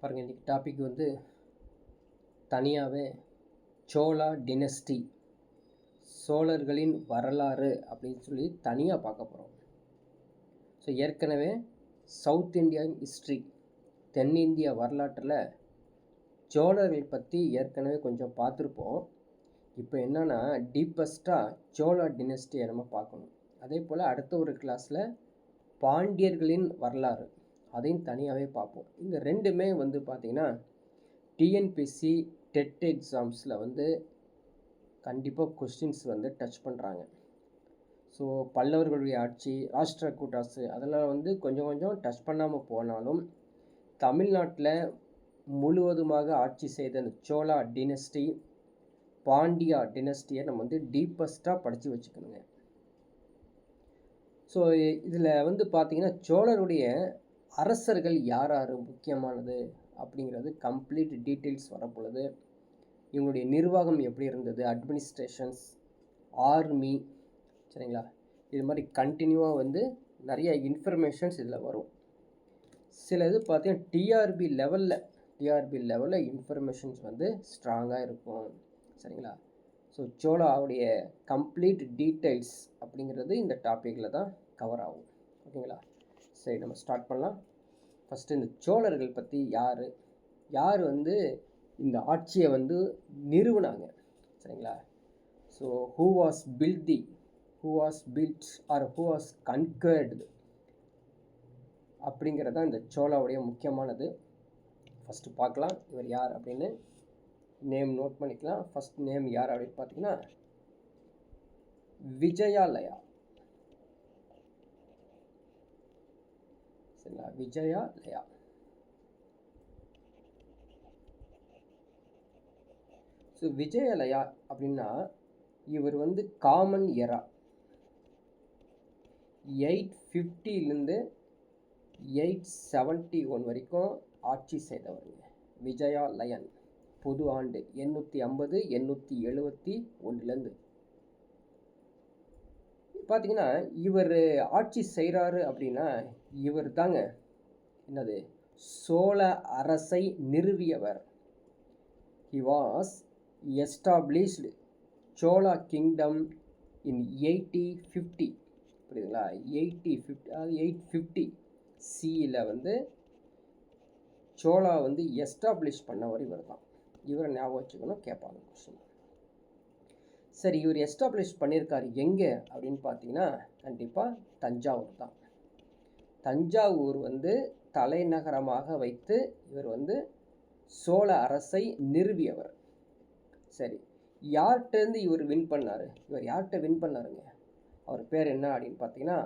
பாருங்கள், இன்றைக்கி டாபிக் வந்து தனியாகவே சோழா டினஸ்டி, சோழர்களின் வரலாறு அப்படின்னு சொல்லி தனியாக பார்க்க போகிறோம். ஸோ ஏற்கனவே சவுத் இந்தியன் ஹிஸ்ட்ரி, தென்னிந்திய வரலாற்றில் சோழர்கள் பற்றி ஏற்கனவே கொஞ்சம் பார்த்துருப்போம். இப்போ என்னென்னா டீப்பஸ்ட்டாக சோழா டினஸ்டியை நம்ம பார்க்கணும். அதே போல் அடுத்த ஒரு கிளாஸில் பாண்டியர்களின் வரலாறு, அதையும் தனியாகவே பார்ப்போம். இந்த ரெண்டுமே வந்து பார்த்திங்கன்னா டிஎன்பிசி டெட் எக்ஸாம்ஸில் வந்து கண்டிப்பாக கொஸ்டின்ஸ் வந்து டச் பண்ணுறாங்க. ஸோ பல்லவர்களுடைய ஆட்சி, ராஷ்டிர கூட்டாசு, அதெல்லாம் வந்து கொஞ்சம் கொஞ்சம் டச் பண்ணாமல் போனாலும் தமிழ்நாட்டில் முழுவதுமாக ஆட்சி செய்த அந்த சோழா டினஸ்டி, பாண்டியா டினஸ்டியை நம்ம வந்து டீப்பஸ்ட்டாக படித்து வச்சுக்கணுங்க. ஸோ இதில் வந்து பார்த்திங்கன்னா சோழருடைய அரசர்கள் யார் யார் முக்கியமானது அப்படிங்கிறது கம்ப்ளீட் டீட்டெயில்ஸ் வரப்பொழுது, இவங்களுடைய நிர்வாகம் எப்படி இருந்தது, அட்மினிஸ்ட்ரேஷன்ஸ், ஆர்மி, சரிங்களா, இது மாதிரி கண்டினியூவாக வந்து நிறைய இன்ஃபர்மேஷன்ஸ் இதில் வரும். சில இது பார்த்தீங்கன்னா டிஆர்பி லெவலில் இன்ஃபர்மேஷன்ஸ் வந்து ஸ்ட்ராங்காக இருக்கும், சரிங்களா. ஸோ சோழாவுடைய கம்ப்ளீட் டீட்டெயில்ஸ் அப்படிங்கிறது இந்த டாப்பிக்கில் தான் கவர் ஆகும், ஓகேங்களா. சரி, நம்ம ஸ்டார்ட் பண்ணலாம். ஃபஸ்ட்டு இந்த சோழர்கள் பற்றி யார் வந்து இந்த ஆட்சியை வந்து நிறுவனாங்க, சரிங்களா. So who was built or who was conquered அப்படிங்கிறது தான் இந்த சோழாவுடைய முக்கியமானது. ஃபஸ்ட்டு பார்க்கலாம் இவர் யார் அப்படின்னு. நேம் நோட் பண்ணிக்கலாம். ஃபஸ்ட் நேம் யார் அப்படின்னு பார்த்தீங்கன்னா விஜயாலயா, சரிங்களா, விஜயாலயா. ஸோ விஜயாலயா அப்படின்னா இவர் வந்து காமன் எரா 850லேருந்து 871 வரைக்கும் ஆட்சி செய்தவருங்க விஜயாலயன். பொது ஆண்டு 850 871லேருந்து பார்த்தீங்கன்னா இவர் ஆட்சி செய்கிறாரு அப்படின்னா இவர் தாங்க என்னது சோழ அரசை நிறுவியவர். He was established Chola Kingdom in 850, புரியுதுங்களா. 850 சியில் வந்து சோழா வந்து எஸ்டாப்ளிஷ் பண்ணவர் இவர் தான். இவரை ஞாபகம் வச்சுக்கணும், கேட்பாங்க கொஸ்டின். சரி, இவர் எஸ்டாப்ளிஷ் பண்ணியிருக்காரு எங்கே அப்படின்னு பார்த்தீங்கன்னா கண்டிப்பாக தஞ்சாவூர் தான். தஞ்சாவூர் வந்து தலைநகரமாக வைத்து இவர் வந்து சோழ அரசை நிறுவியவர். சரி, யார்கிட்டேருந்து இவர் வின் பண்ணார்? இவர் யார்கிட்ட வின் பண்ணாருங்க? அவர் பேர் என்ன அப்படின்னு பார்த்தீங்கன்னா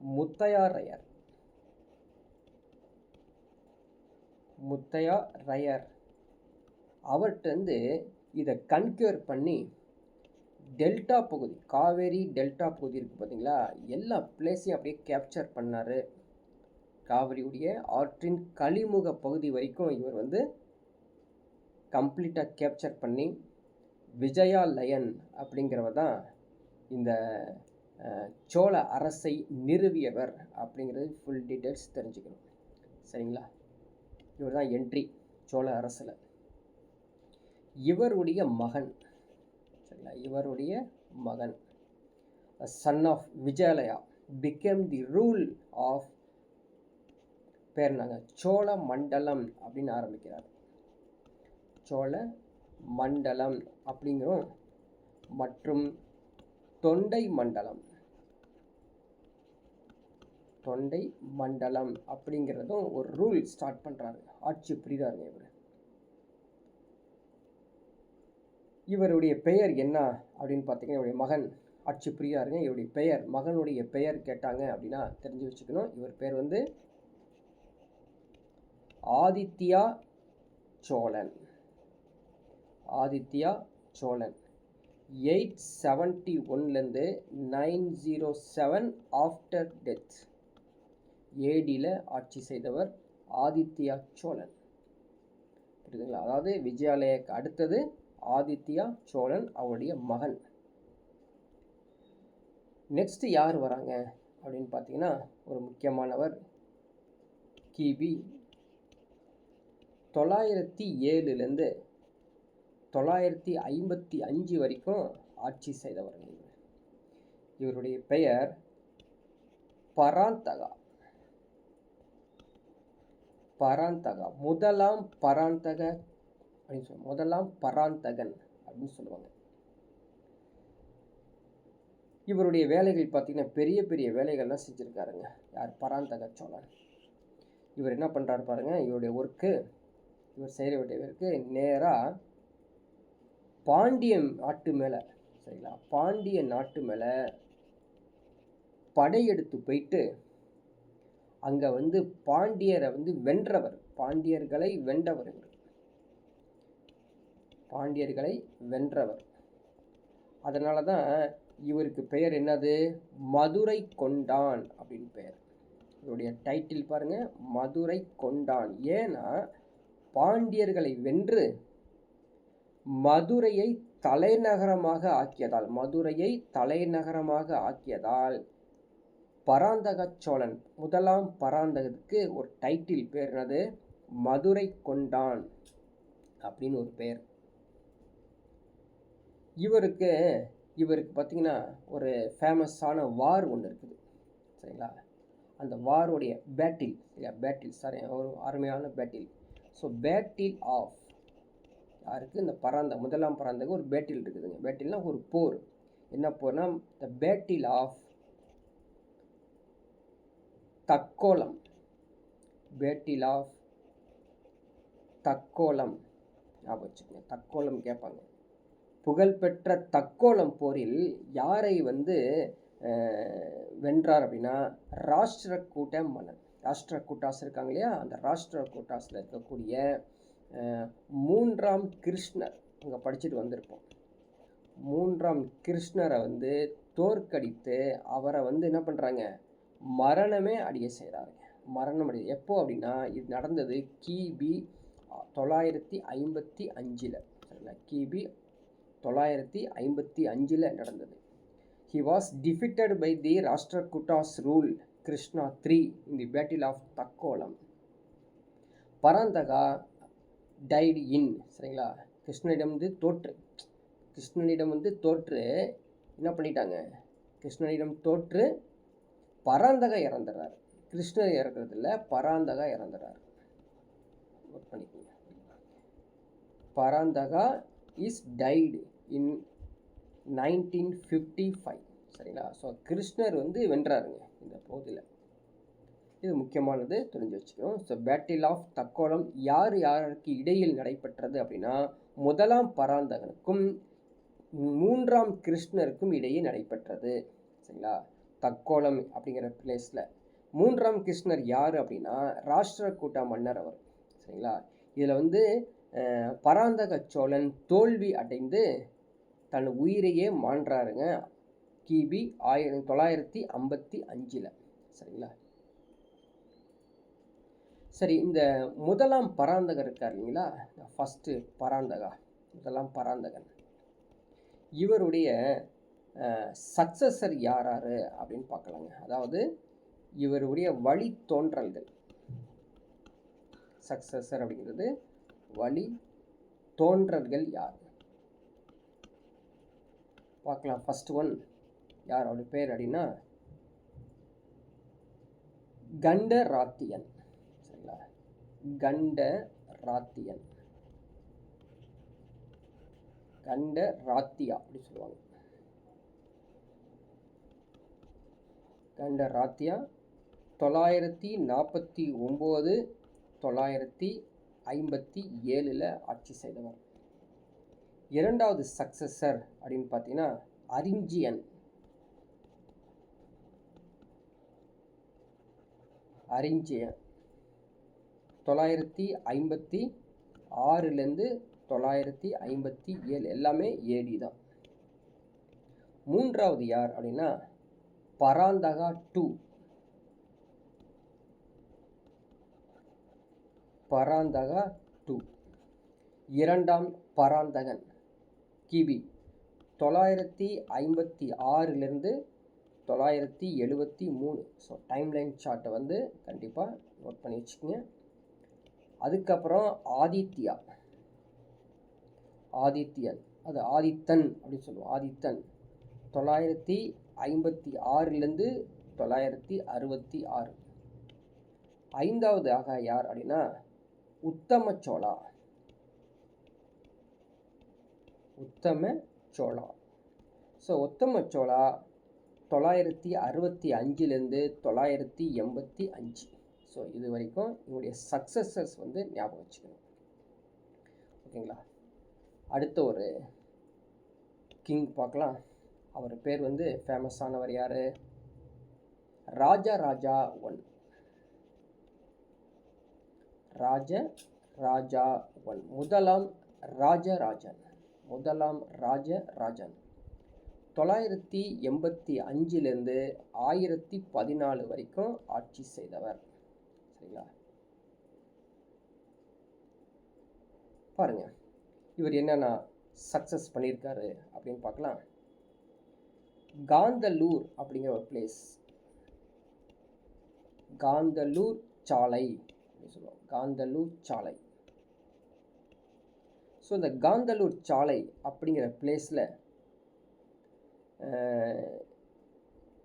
முத்தையாரையர். அவர்கிட்டருந்து இதை கன்க்யூர் பண்ணி டெல்டா பகுதி, காவேரி டெல்டா பகுதி இருக்குது பார்த்தீங்களா, எல்லா பிளேஸையும் அப்படியே கேப்சர் பண்ணார். காவிரியுடைய ஆற்றின் கழிமுக பகுதி வரைக்கும் இவர் வந்து கம்ப்ளீட்டாக கேப்சர் பண்ணி விஜயாலயன் அப்படிங்கிறவர் தான் இந்த சோழ அரசை நிறுவியவர் அப்படிங்கிறது ஃபுல் டீட்டெயில்ஸ் தெரிஞ்சுக்கணும், சரிங்களா. இவர் தான் என்ட்ரி சோழ அரசில். இவருடைய மகன், சரிங்களா, இவருடைய மகன் son of Vijayalaya became the rule of பேர் நாங்கள் சோழ மண்டலம் அப்படின்னு ஆரம்பிக்கிறார். சோழ மண்டலம் அப்படிங்கிறோம் மற்றும் தொண்டை மண்டலம் அப்படிங்கிறதும் ஒரு ரூல் ஸ்டார்ட் பண்ணுறாரு, ஆட்சி புரிகிறாருங்க இவர். இவருடைய பெயர் என்ன அப்படின்னு பார்த்தீங்கன்னா இவருடைய மகன் ஆட்சி புரிகிறாருங்க. இவருடைய பெயர், மகனுடைய பெயர் கேட்டாங்க அப்படின்னா தெரிஞ்சு வச்சுக்கணும். இவர் பேர் வந்து ஆதித்யா சோழன். 871லேருந்து 907 ஆஃப்டர் டெத் ஏடியில் ஆட்சி செய்தவர் ஆதித்யா சோழன், புரியுதுங்களா. அதாவது விஜயாலயாக்கு அடுத்தது ஆதித்யா சோழன், அவருடைய மகன். நெக்ஸ்ட் யார் வராங்க அப்படின்னு பார்த்தீங்கன்னா ஒரு முக்கியமானவர் கிபி 907லேருந்து 955 வரைக்கும் ஆட்சி செய்தவர்கள். இவருடைய பெயர் பராந்தகா. முதலாம் பராந்தக அப்படின்னு சொல்லுவாங்க. முதலாம் பராந்தகன் அப்படின்னு சொல்லுவாங்க. இவருடைய வேலைகள் பார்த்தீங்கன்னா பெரிய பெரிய வேலைகள்லாம் செஞ்சுருக்காருங்க. யார்? பராந்தக சோழன். இவர் என்ன பண்ணுறாரு பாருங்க. இவருடைய ஒர்க்கு, இவர் செய்ய வேண்டிய ஒர்க்கு நேராக பாண்டிய நாட்டு மேலே, சரிங்களா, பாண்டிய நாட்டு மேலே படையெடுத்து போயிட்டு அங்கே வந்து பாண்டியரை வந்து வென்றவர், பாண்டியர்களை வென்றவர். அதனால தான் இவருக்கு பெயர் என்னது? மதுரை கொண்டான் அப்படின்னு பெயர். இவருடைய டைட்டில் பாருங்க, மதுரை கொண்டான். ஏன்னா பாண்டியர்களை வென்று மதுரையை தலைநகரமாக ஆக்கியதால் பராந்தக சோழன், முதலாம் பராந்தகத்துக்கு ஒரு டைட்டில் பேர் என்னது? மதுரை கொண்டான் அப்படின்னு ஒரு பெயர். இவருக்கு பார்த்தீங்கன்னா ஒரு ஃபேமஸான வார் ஒன்று இருக்குது, சரிங்களா. அந்த வாருடைய பேட்டில் ஒரு அருமையான பேட்டில். ஸோ பேட்டில் ஆஃப் யாருக்கு? இந்த முதலாம் பராந்தக ஒரு பேட்டில் இருக்குதுங்க. பேட்டில்னா ஒரு போர். என்ன போர்னா த பேட்டில் ஆஃப் தக்கோலம். ஞாபகம், தக்கோலம் கேட்பாங்க. புகழ்பெற்ற தக்கோலம் போரில் யாரை வந்து வென்றார் அப்படின்னா ராஷ்டிரகூட மன்னன். ராஷ்டிரகூட்டாஸ் இருக்காங்க இல்லையா, அந்த ராஷ்டிரகூட்டாஸில் இருக்கக்கூடிய 3ஆம் கிருஷ்ணர், அங்கே படிச்சுட்டு வந்திருப்போம். 3ஆம் கிருஷ்ணரை வந்து தோற்கடித்து அவரை வந்து என்ன பண்ணுறாங்க? மரணமே அடைய செய்கிறாங்க. எப்போ அப்படின்னா இது நடந்தது கிபி 955. சரிங்களா, கிபி 955 நடந்தது. He was defeated by the Rashtrakutas rule Krishna III in the Battle of Takkolam. பராந்தகா died in, சரிங்களா, கிருஷ்ணனிடம் வந்து தோற்று என்ன பண்ணிட்டாங்க? கிருஷ்ணனிடம் தோற்று பராந்தகா இறந்துடுறாரு. கிருஷ்ணர் இறக்குறதில்ல, பராந்தகா இறந்துடுறாரு. நோட் பண்ணிக்கோங்க. பராந்தகா இஸ் டைடு இன் 1955. சரிங்களா. ஸோ கிருஷ்ணர் வந்து வென்றாருங்க இந்த போதில். இது முக்கியமானது, தெரிஞ்சு வச்சுக்கணும். ஸோ பேட்டில் ஆஃப் தக்கோலம் யாருக்கு இடையில் நடைபெற்றது அப்படின்னா முதலாம் பராந்தகனுக்கும் 3ஆம் கிருஷ்ணருக்கும் இடையே நடைபெற்றது. சரிங்களா. தக்கோலம் அப்படிங்கிற பிளேஸில் 3ஆம் கிருஷ்ணர் யார் அப்படின்னா ராஷ்டிரகூட மன்னர் அவர். சரிங்களா. இதில் வந்து பராந்தக சோழன் தோல்வி அடைந்து தன் உயிரையே மாண்டாருங்க கிபி 955. சரிங்களா. சரி, இந்த முதலாம் பராந்தகர் இருக்கார் இல்லைங்களா, ஃபஸ்ட்டு பராந்தகா, முதலாம் பராந்தகன், இவருடைய சக்சஸர் யார் அப்படின்னு பார்க்கலாங்க. அதாவது இவருடைய வழி தோன்றல்கள். சக்சஸர் அப்படிங்கிறது வழி தோன்றல்கள் யார் பார்க்கலாம். ஃபர்ஸ்ட் ஒன் யார்? அவருடைய பேர் அப்படின்னா கண்டராத்தியன். சரிங்களா, கண்டராத்தியா அப்படி சொல்லுவாங்க. கண்டராத்தியா 949 957 ஆட்சி செய்தவர். இரண்டாவது சக்சஸர் அப்படின்னு பார்த்தீங்கன்னா அரிஞ்சியன். அரிஞ்சியன் 956 957, எல்லாமே ஏடி தான். மூன்றாவது யார் அப்படின்னா பராந்தகா II. பராந்தகா II, இரண்டாம் பராந்தகன், கிபி 956 973. ஸோ டைம்லைன் சார்ட்டை வந்து கண்டிப்பாக நோட் பண்ணி வச்சுக்கோங்க. அதுக்கப்புறம் ஆதித்யா, ஆதித்யன், அது ஆதித்தன் அப்படின்னு சொல்லுவோம். ஆதித்தன் 956லேருந்து 966. 5வது ஆக யார் அப்படின்னா உத்தம சோழா, உத்தம சோழா. ஸோ உத்தம சோழா 965லேருந்து 985. ஸோ இது வரைக்கும் இவங்களுடைய சக்ஸஸர்ஸ் வந்து ஞாபகம் வச்சுக்கணும். ஓகேங்களா? அடுத்த ஒரு கிங் பார்க்கலாம். அவர் பேர் வந்து ஃபேமஸானவர் யார்? ராஜராஜா ஒன். ராஜராஜா ஒன், முதலாம் ராஜராஜன், முதலாம் ராஜராஜன் 985லேருந்து 1014 வரைக்கும் ஆட்சி செய்தவர். சரிங்களா? பாருங்க, இவர் என்னென்ன சக்ஸஸ் பண்ணியிருக்காரு அப்படின்னு பார்க்கலாம். காந்தலூர் அப்படிங்கிற ஒரு பிளேஸ், காந்தலூர் சாலை அப்படின்னு சொல்லுவோம். காந்தலூர் சாலை. ஸோ இந்த காந்தலூர் சாலை அப்படிங்கிற பிளேஸில்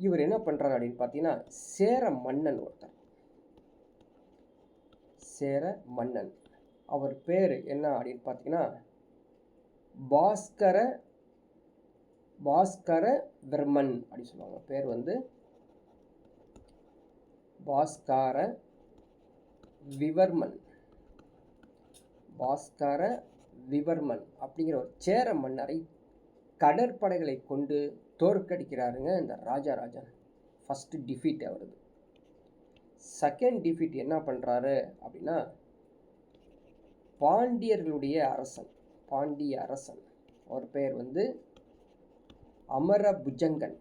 இவர் என்ன பண்ணுறாரு அப்படின்னு பார்த்தீங்கன்னா, சேர மன்னன் ஒருத்தர், சேர மன்னன், அவர் பேர் என்ன அப்படின்னு பார்த்தீங்கன்னா பாஸ்கரவர்மன் அப்படின்னு சொல்லுவாங்க. பேர் வந்து பாஸ்கர விவர்மன், பாஸ்கர விவர்மன் அப்படிங்கிற ஒரு சேர மன்னரை கடற்படைகளை கொண்டு தோற்கடிக்கிறாருங்க இந்த ராஜராஜன். ஃபஸ்ட்டு டிஃபீட் அவருது. செகண்ட் டிஃபீட் என்ன பண்ணுறாரு அப்படின்னா, பாண்டியர்களுடைய அரசன், பாண்டிய அரசன், அவர் பெயர் வந்து அமரபுஜங்கன்,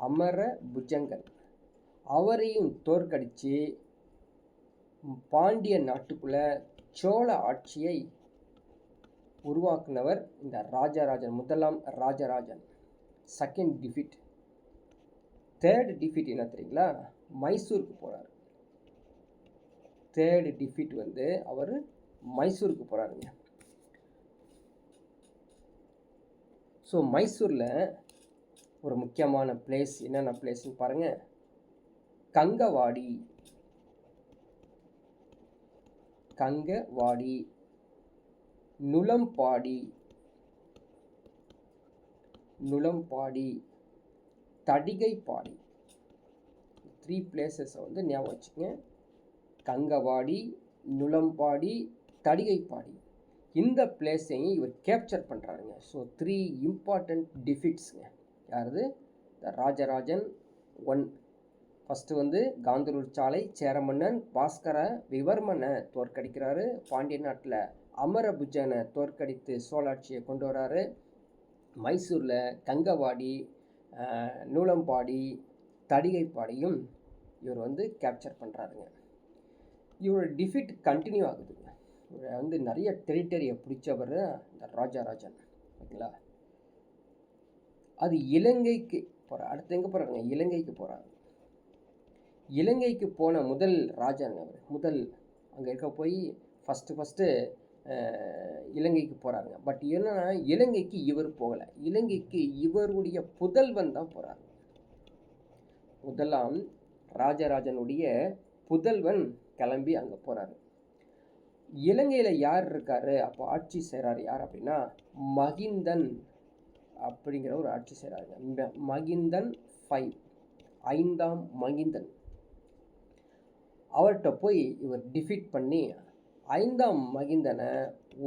அமரபுஜங்கன், அவரையும் தோற்கடித்து பாண்டிய நாட்டுக்குள்ள சோழ ஆட்சியை உருவாக்குனவர் இந்த ராஜராஜன், முதலாம் Rajarajan. Second defeat. Third defeat என்ன தெரியுங்களா? மைசூருக்கு போகிறார். தேர்ட் டிஃபீட் வந்து அவர் மைசூருக்கு போகிறாருங்க. ஸோ மைசூரில் ஒரு முக்கியமான பிளேஸ் என்னென்ன பிளேஸ்ன்னு பாருங்கள். கங்கவாடி, கங்கவாடி, நுளம்பாடி, நுளம்பாடி, தடிகைப்பாடி. 3 பிளேசஸை வந்து ஞாபகம் வச்சுக்கோங்க. கங்கவாடி, நுளம்பாடி, தடிகைப்பாடி. இந்த பிளேஸையும் இவர் கேப்சர் பண்ணுறாருங்க. ஸோ 3 இம்பார்ட்டண்ட் டிஃபீட்ஸுங்க. யாருது? இந்த ராஜராஜன் ஒன். ஃபஸ்ட்டு வந்து காந்தலூர் சாலை, சேரமன்னன் பாஸ்கர விவர்மனை தோற்கடிக்கிறாரு. பாண்டிய நாட்டில் அமரபுஜனை தோற்கடித்து சோழாட்சியை கொண்டு வராரு. மைசூரில் கங்கவாடி, நூலம்பாடி, தடிகைப்பாடியும் இவர் வந்து கேப்சர் பண்ணுறாருங்க. இவரோட டிஃபீட் கண்டினியூ ஆகுதுங்க. இவர் வந்து நிறைய டெரிட்டரியை பிடிச்சவர் இந்த ராஜராஜன். ஓகேங்களா? அது இலங்கைக்கு போகிறார். அடுத்து எங்கே போகிறாருங்க? இலங்கைக்கு போகிறார். இலங்கைக்கு போன முதல் ராஜாங்க அவர். முதல் அங்கே இருக்க போய் ஃபஸ்ட்டு இலங்கைக்கு போகிறாருங்க. பட் என்னன்னா, இலங்கைக்கு இவர் போகலை. இலங்கைக்கு இவருடைய புதல்வன் தான் போகிறார். முதலாம் ராஜராஜனுடைய புதல்வன் கிளம்பி அங்கே போகிறாரு. இலங்கையில் யார் இருக்காரு அப்போ ஆட்சி செய்கிறார் யார் அப்படின்னா, மகிந்தன் அப்படிங்கிற ஒரு ஆட்சி செய்கிறாருங்க. மகிந்தன் 5, 5ஆம் மகிந்தன். அவர்கிட்ட போய் இவர் டிஃபீட் பண்ணி 5ஆம் மகிந்தனை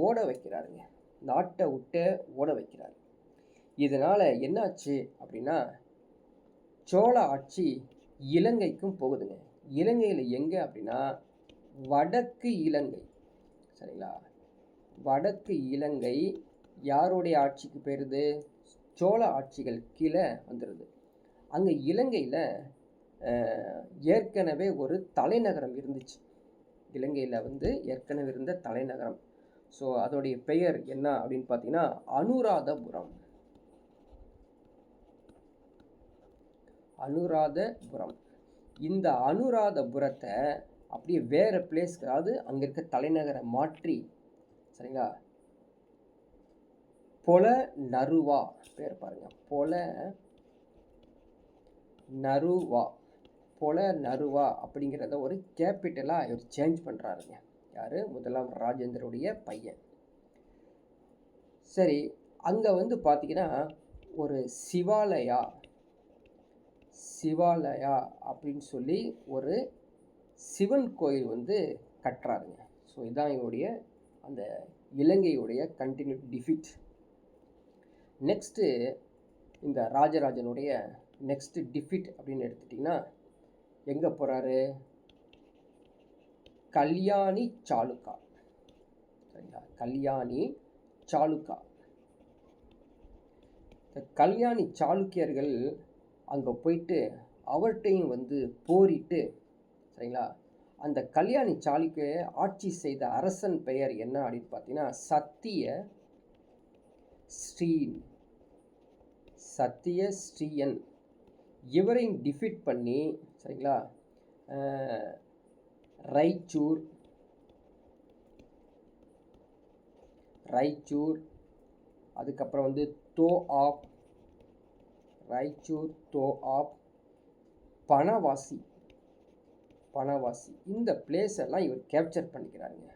ஓட வைக்கிறாருங்க. நாட்டை விட்டு ஓட வைக்கிறார். இதனால் என்னாச்சு அப்படின்னா, சோழ ஆட்சி இலங்கைக்கும் போகுதுங்க. இலங்கையில் எங்கே அப்படின்னா வடக்கு இலங்கை. சரிங்களா? வடக்கு இலங்கை யாருடைய ஆட்சிக்கு போயிருது? சோழ ஆட்சிகள் கீழே வந்துடுது. அங்கே இலங்கையில் ஏற்கனவே ஒரு தலைநகரம் இருந்துச்சு. இலங்கையில் வந்து ஏற்கனவே இருந்த தலைநகரம். ஸோ அதோடைய பெயர் என்ன அப்படின்னு பார்த்தீங்கன்னா அனுராதபுரம். அனுராதபுரம். இந்த அனுராதபுரத்தை அப்படியே வேறு பிளேஸ்க்கு, அதாவது அங்கே இருக்க தலைநகரை மாற்றி, சரிங்களா, பொல நறுவா பேர் பாருங்கள், பொல நறுவா, பொல நறுவா அப்படிங்கிறத ஒரு கேபிட்டலாக இவர் சேஞ்ச் பண்ணுறாருங்க. யார்? முதலாம் ராஜேந்திரனுடைய பையன். சரி, அங்கே வந்து பார்த்தீங்கன்னா ஒரு சிவாலயா அப்படின்னு சொல்லி ஒரு சிவன் கோயில் வந்து கட்டுறாருங்க. ஸோ இதுதான் இவருடைய அந்த இலங்கையுடைய கண்டினியூ டிஃபிட். நெக்ஸ்ட்டு இந்த ராஜராஜனுடைய நெக்ஸ்ட்டு டிஃபிட் அப்படின்னு எடுத்துட்டிங்கன்னா எங்கே போகிறாரு? கல்யாணி சாளுக்கா. சரிங்களா, கல்யாணி சாளுக்கா. இந்த கல்யாணி சாளுக்கியர்கள் அங்கே போயிட்டு அவர்கிட்டையும் வந்து போரிட்டு, சரிங்களா, அந்த கல்யாணி சாளுக்கிய ஆட்சி செய்த அரசன் பெயர் என்ன அப்படின்னு பார்த்தீங்கன்னா சத்திய ஸ்ரீயன். இவரையும் டிஃபீட் பண்ணி, சரிங்களா, ராய்ச்சூர், அதுக்கப்புறம் வந்து தோஆப், பனவாசி இந்த பிளேஸ் எல்லாம் இவர் கேப்சர் பண்ணிக்கிறாருங்க.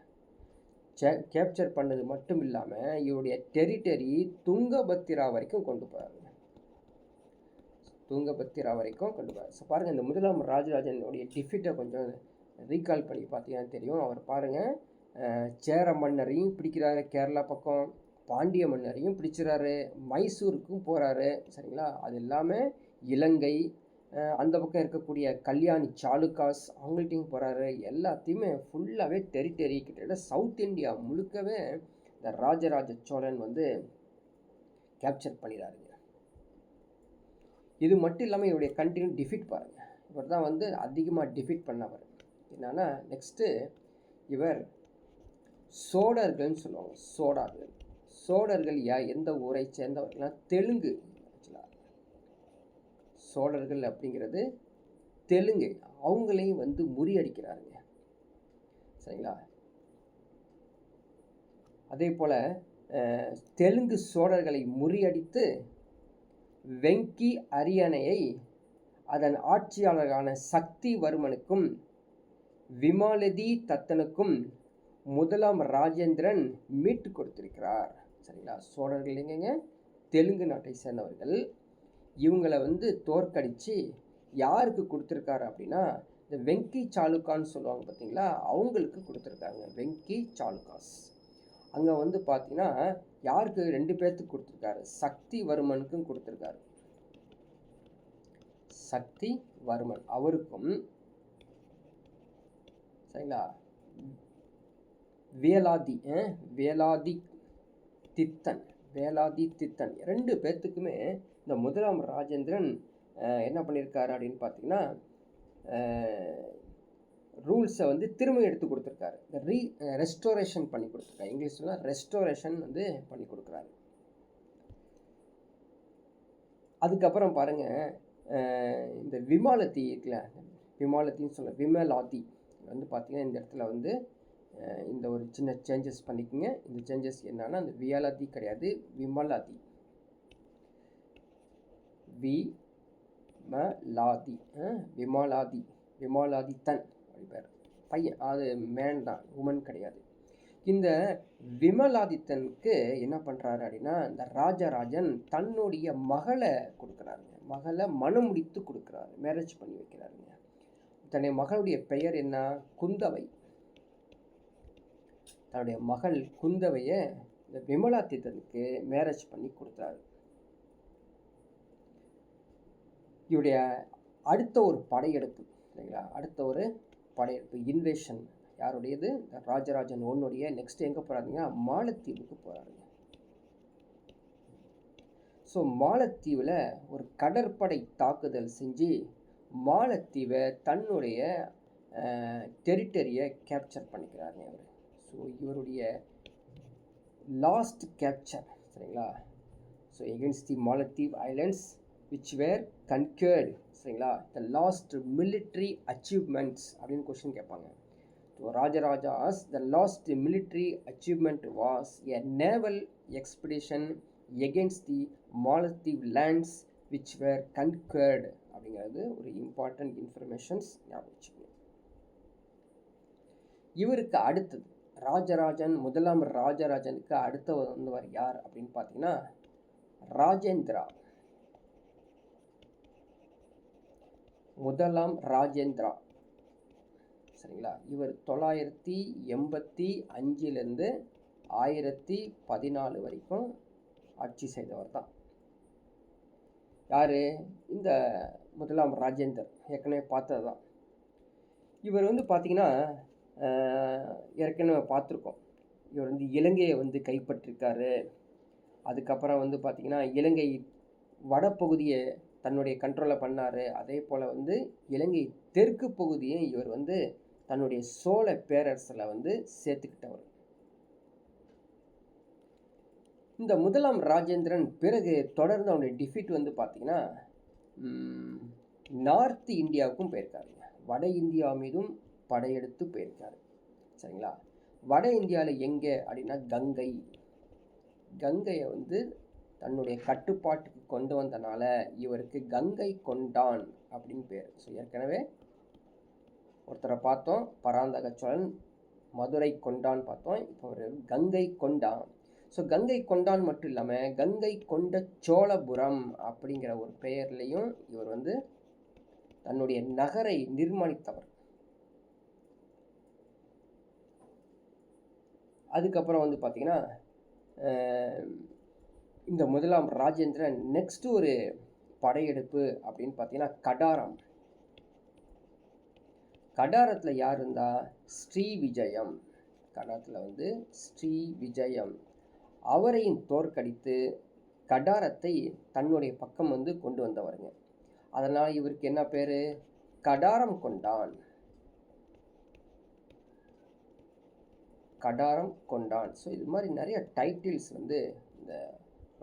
கேப்சர் பண்ணது மட்டும் இல்லாமல் இவருடைய டெரிட்டரி துங்கபத்திரா வரைக்கும் கொண்டு போகிறாருங்க. ஸோ பாருங்கள், இந்த முதலாம் ராஜராஜனுடைய டிஃபிட்டை கொஞ்சம் ரீகால் பண்ணி பார்த்தீங்கன்னா தெரியும். அவர் பாருங்கள், சேர மன்னரையும் பிடிக்கிறாரு, கேரளா பக்கம் பாண்டிய மன்னரையும் பிடிச்சிறாரு, மைசூருக்கும் போகிறாரு, சரிங்களா. அது இல்லாமல் இலங்கை, அந்த பக்கம் இருக்கக்கூடிய கல்யாணி சாளுக்காஸ் அவங்கள்ட்டையும் போகிறாரு. எல்லாத்தையுமே ஃபுல்லாகவே டெரிட்டரி கிட்ட சவுத் இந்தியா முழுக்கவே இந்த ராஜராஜ சோழன் வந்து கேப்சர் பண்ணிடுறாருங்க. இது மட்டும் இல்லாமல் இவருடைய கண்டினியூ டிஃபீட் பாருங்கள். இவர் தான் வந்து அதிகமாக டிஃபீட் பண்ணவர். என்னன்னா நெக்ஸ்ட்டு இவர் சோழர்கள்னு சொல்லுவாங்க. சோழர்கள் எந்த ஊரை சேர்ந்தவர்கள்னா தெலுங்கு. சோழர்கள் அப்படிங்கிறது தெலுங்கு, அவங்களையும் வந்து முறியடிக்கிறாருங்க, சரிங்களா. அதே போல் தெலுங்கு சோழர்களை முறியடித்து வெங்கி அரியணையை அதன் ஆட்சியாளரான சக்திவர்மனுக்கும் விமாலதி தத்தனுக்கும் முதலாம் ராஜேந்திரன் மீட்டு கொடுத்திருக்கிறார், சரிங்களா. சோழர்கள் எங்கங்க? தெலுங்கு நாட்டை சேர்ந்தவர்கள். இவங்களை வந்து தோற்கடித்து யாருக்கு கொடுத்துருக்காரு அப்படின்னா இந்த வெங்கி சாளுக்கான்னு சொல்லுவாங்க பார்த்தீங்களா, அவங்களுக்கு கொடுத்துருக்காங்க. வெங்கி சாளுக்காஸ் அங்கே வந்து பார்த்தீங்கன்னா யாருக்கு? 2 பேர்த்துக்கு கொடுத்துருக்காரு. சக்திவர்மனுக்கும் கொடுத்துருக்காரு. சக்திவர்மன் அவருக்கும், சரிங்களா, வேலாதி தித்தன் 2 பேர்த்துக்குமே இந்த முதலாம் ராஜேந்திரன் என்ன பண்ணியிருக்காரு அப்படின்னு பார்த்தீங்கன்னா ரூல்ஸை வந்து திரும்ப எடுத்து கொடுத்துருக்காரு. ரெஸ்டோரேஷன் பண்ணி கொடுத்துருக்காரு. இங்கிலீஷ்லாம் ரெஸ்டோரேஷன் வந்து பண்ணி கொடுக்குறாரு. அதுக்கப்புறம் பாருங்கள், இந்த விமாலத்தி இருக்குல்ல, விமலாதி வந்து பார்த்தீங்கன்னா இந்த இடத்துல வந்து இந்த ஒரு சின்ன சேஞ்சஸ் பண்ணிக்கோங்க. இந்த சேஞ்சஸ் என்னன்னா அந்த வியாலாதி கிடையாது, விமலாதி விமாலாதித்தன் அப்படி பேர். பையன், அது மேன் தான், உமன் கிடையாது. இந்த விமலாதித்தனுக்கு என்ன பண்ணுறாரு அப்படின்னா இந்த ராஜராஜன் தன்னுடைய மகளை கொடுக்குறாருங்க. மகளை மனம் முடித்து கொடுக்குறாரு, மேரேஜ் பண்ணி வைக்கிறாருங்க. தன்னுடைய மகளுடைய பெயர் என்ன? குந்தவை. தன்னுடைய மகள் குந்தவையை இந்த விமலாதித்தனுக்கு மேரேஜ் பண்ணி கொடுத்தாரு. இவருடைய அடுத்த ஒரு படையெடுப்பு, இல்லைங்களா, இன்வேஷன் யாருடையது? ராஜராஜன் ஒன்னுடைய. நெக்ஸ்ட் எங்கே போகிறாருங்கன்னா மாலத்தீவுக்கு போகிறாருங்க. ஸோ மாலத்தீவில் ஒரு கடற்படை தாக்குதல் செஞ்சு மாலத்தீவை தன்னுடைய டெரிட்டரியை கேப்சர் பண்ணிக்கிறாருங்க அவர். ஸோ இவருடைய லாஸ்ட் கேப்சர், சரிங்களா. So against the Maldive islands which were conquered, சரிங்களா. the last military achievements அப்படின்னு கொஸ்டின் கேட்பாங்க. So Rajaraja's the last military achievement was a naval expedition against the Maldive lands which were conquered அப்படிங்கிறது ஒரு important informations ஞாபகம் வச்சுக்கோங்க. இவருக்கு அடுத்தது ராஜராஜன் முதலாம் ராஜராஜனுக்கு அடுத்த வந்தவர் யார் அப்படின்னு பார்த்தீங்கன்னா ராஜேந்திரா. முதலாம் ராஜேந்திரா சரிங்களா. இவர் 985 1014 வரைக்கும் ஆட்சி செய்தவர் தான். யாரு? இந்த முதலாம் ராஜேந்தர், ஏற்கனவே பார்த்தது தான். இவர் வந்து பார்த்தீங்கன்னா ஏற்கனவே பார்த்துருக்கோம். இவர் வந்து இலங்கையை வந்து கைப்பற்றிருக்காரு. அதுக்கப்புறம் வந்து பார்த்திங்கன்னா இலங்கை வடப்பகுதியை தன்னுடைய கண்ட்ரோலில் பண்ணார். அதே போல் வந்து இலங்கை தெற்கு பகுதியை இவர் வந்து தன்னுடைய சோழ பேரரசில் வந்து சேர்த்துக்கிட்டவர். இந்த முதலாம் ராஜேந்திரன் பிறகு தொடர்ந்து அவனுடைய டிஃபீட் வந்து பார்த்திங்கன்னா நார்த் இந்தியாவுக்கும் போயிருக்காருங்க. வட இந்தியா மீதும் படையெடுத்து போயிருக்காரு சரிங்களா. வட இந்தியாவில் எங்கே அப்படின்னா கங்கையை வந்து தன்னுடைய கட்டுப்பாட்டுக்கு கொண்டு வந்தனால இவருக்கு கங்கை கொண்டான் அப்படின்னு பேர். ஸோ ஏற்கனவே ஒருத்தரை பார்த்தோம், பராந்தக சோழன் மதுரை கொண்டான் பார்த்தோம். இப்போ ஒரு கங்கை கொண்டான். ஸோ கங்கை கொண்டான் மட்டும் இல்லாமல் கங்கை கொண்ட சோழபுரம் அப்படிங்கிற ஒரு பெயர்லையும் இவர் வந்து தன்னுடைய நகரை நிர்மாணித்தவர். அதுக்கப்புறம் வந்து பார்த்திங்கன்னா இந்த முதலாம் ராஜேந்திரன் நெக்ஸ்ட் ஒரு படையெடுப்பு அப்படின்னு பார்த்தீங்கன்னா கடாரத்தில் யார் இருந்தா? ஸ்ரீவிஜயம். கடாரத்தில் வந்து ஸ்ரீவிஜயம் அவரையும் தோற்கடித்து கடாரத்தை தன்னுடைய பக்கம் வந்து கொண்டு வந்தவருங்க. அதனால் இவருக்கு என்ன பேர்? கடாரம் கொண்டான். ஸோ இது மாதிரி நிறைய டைட்டில்ஸ் வந்து இந்த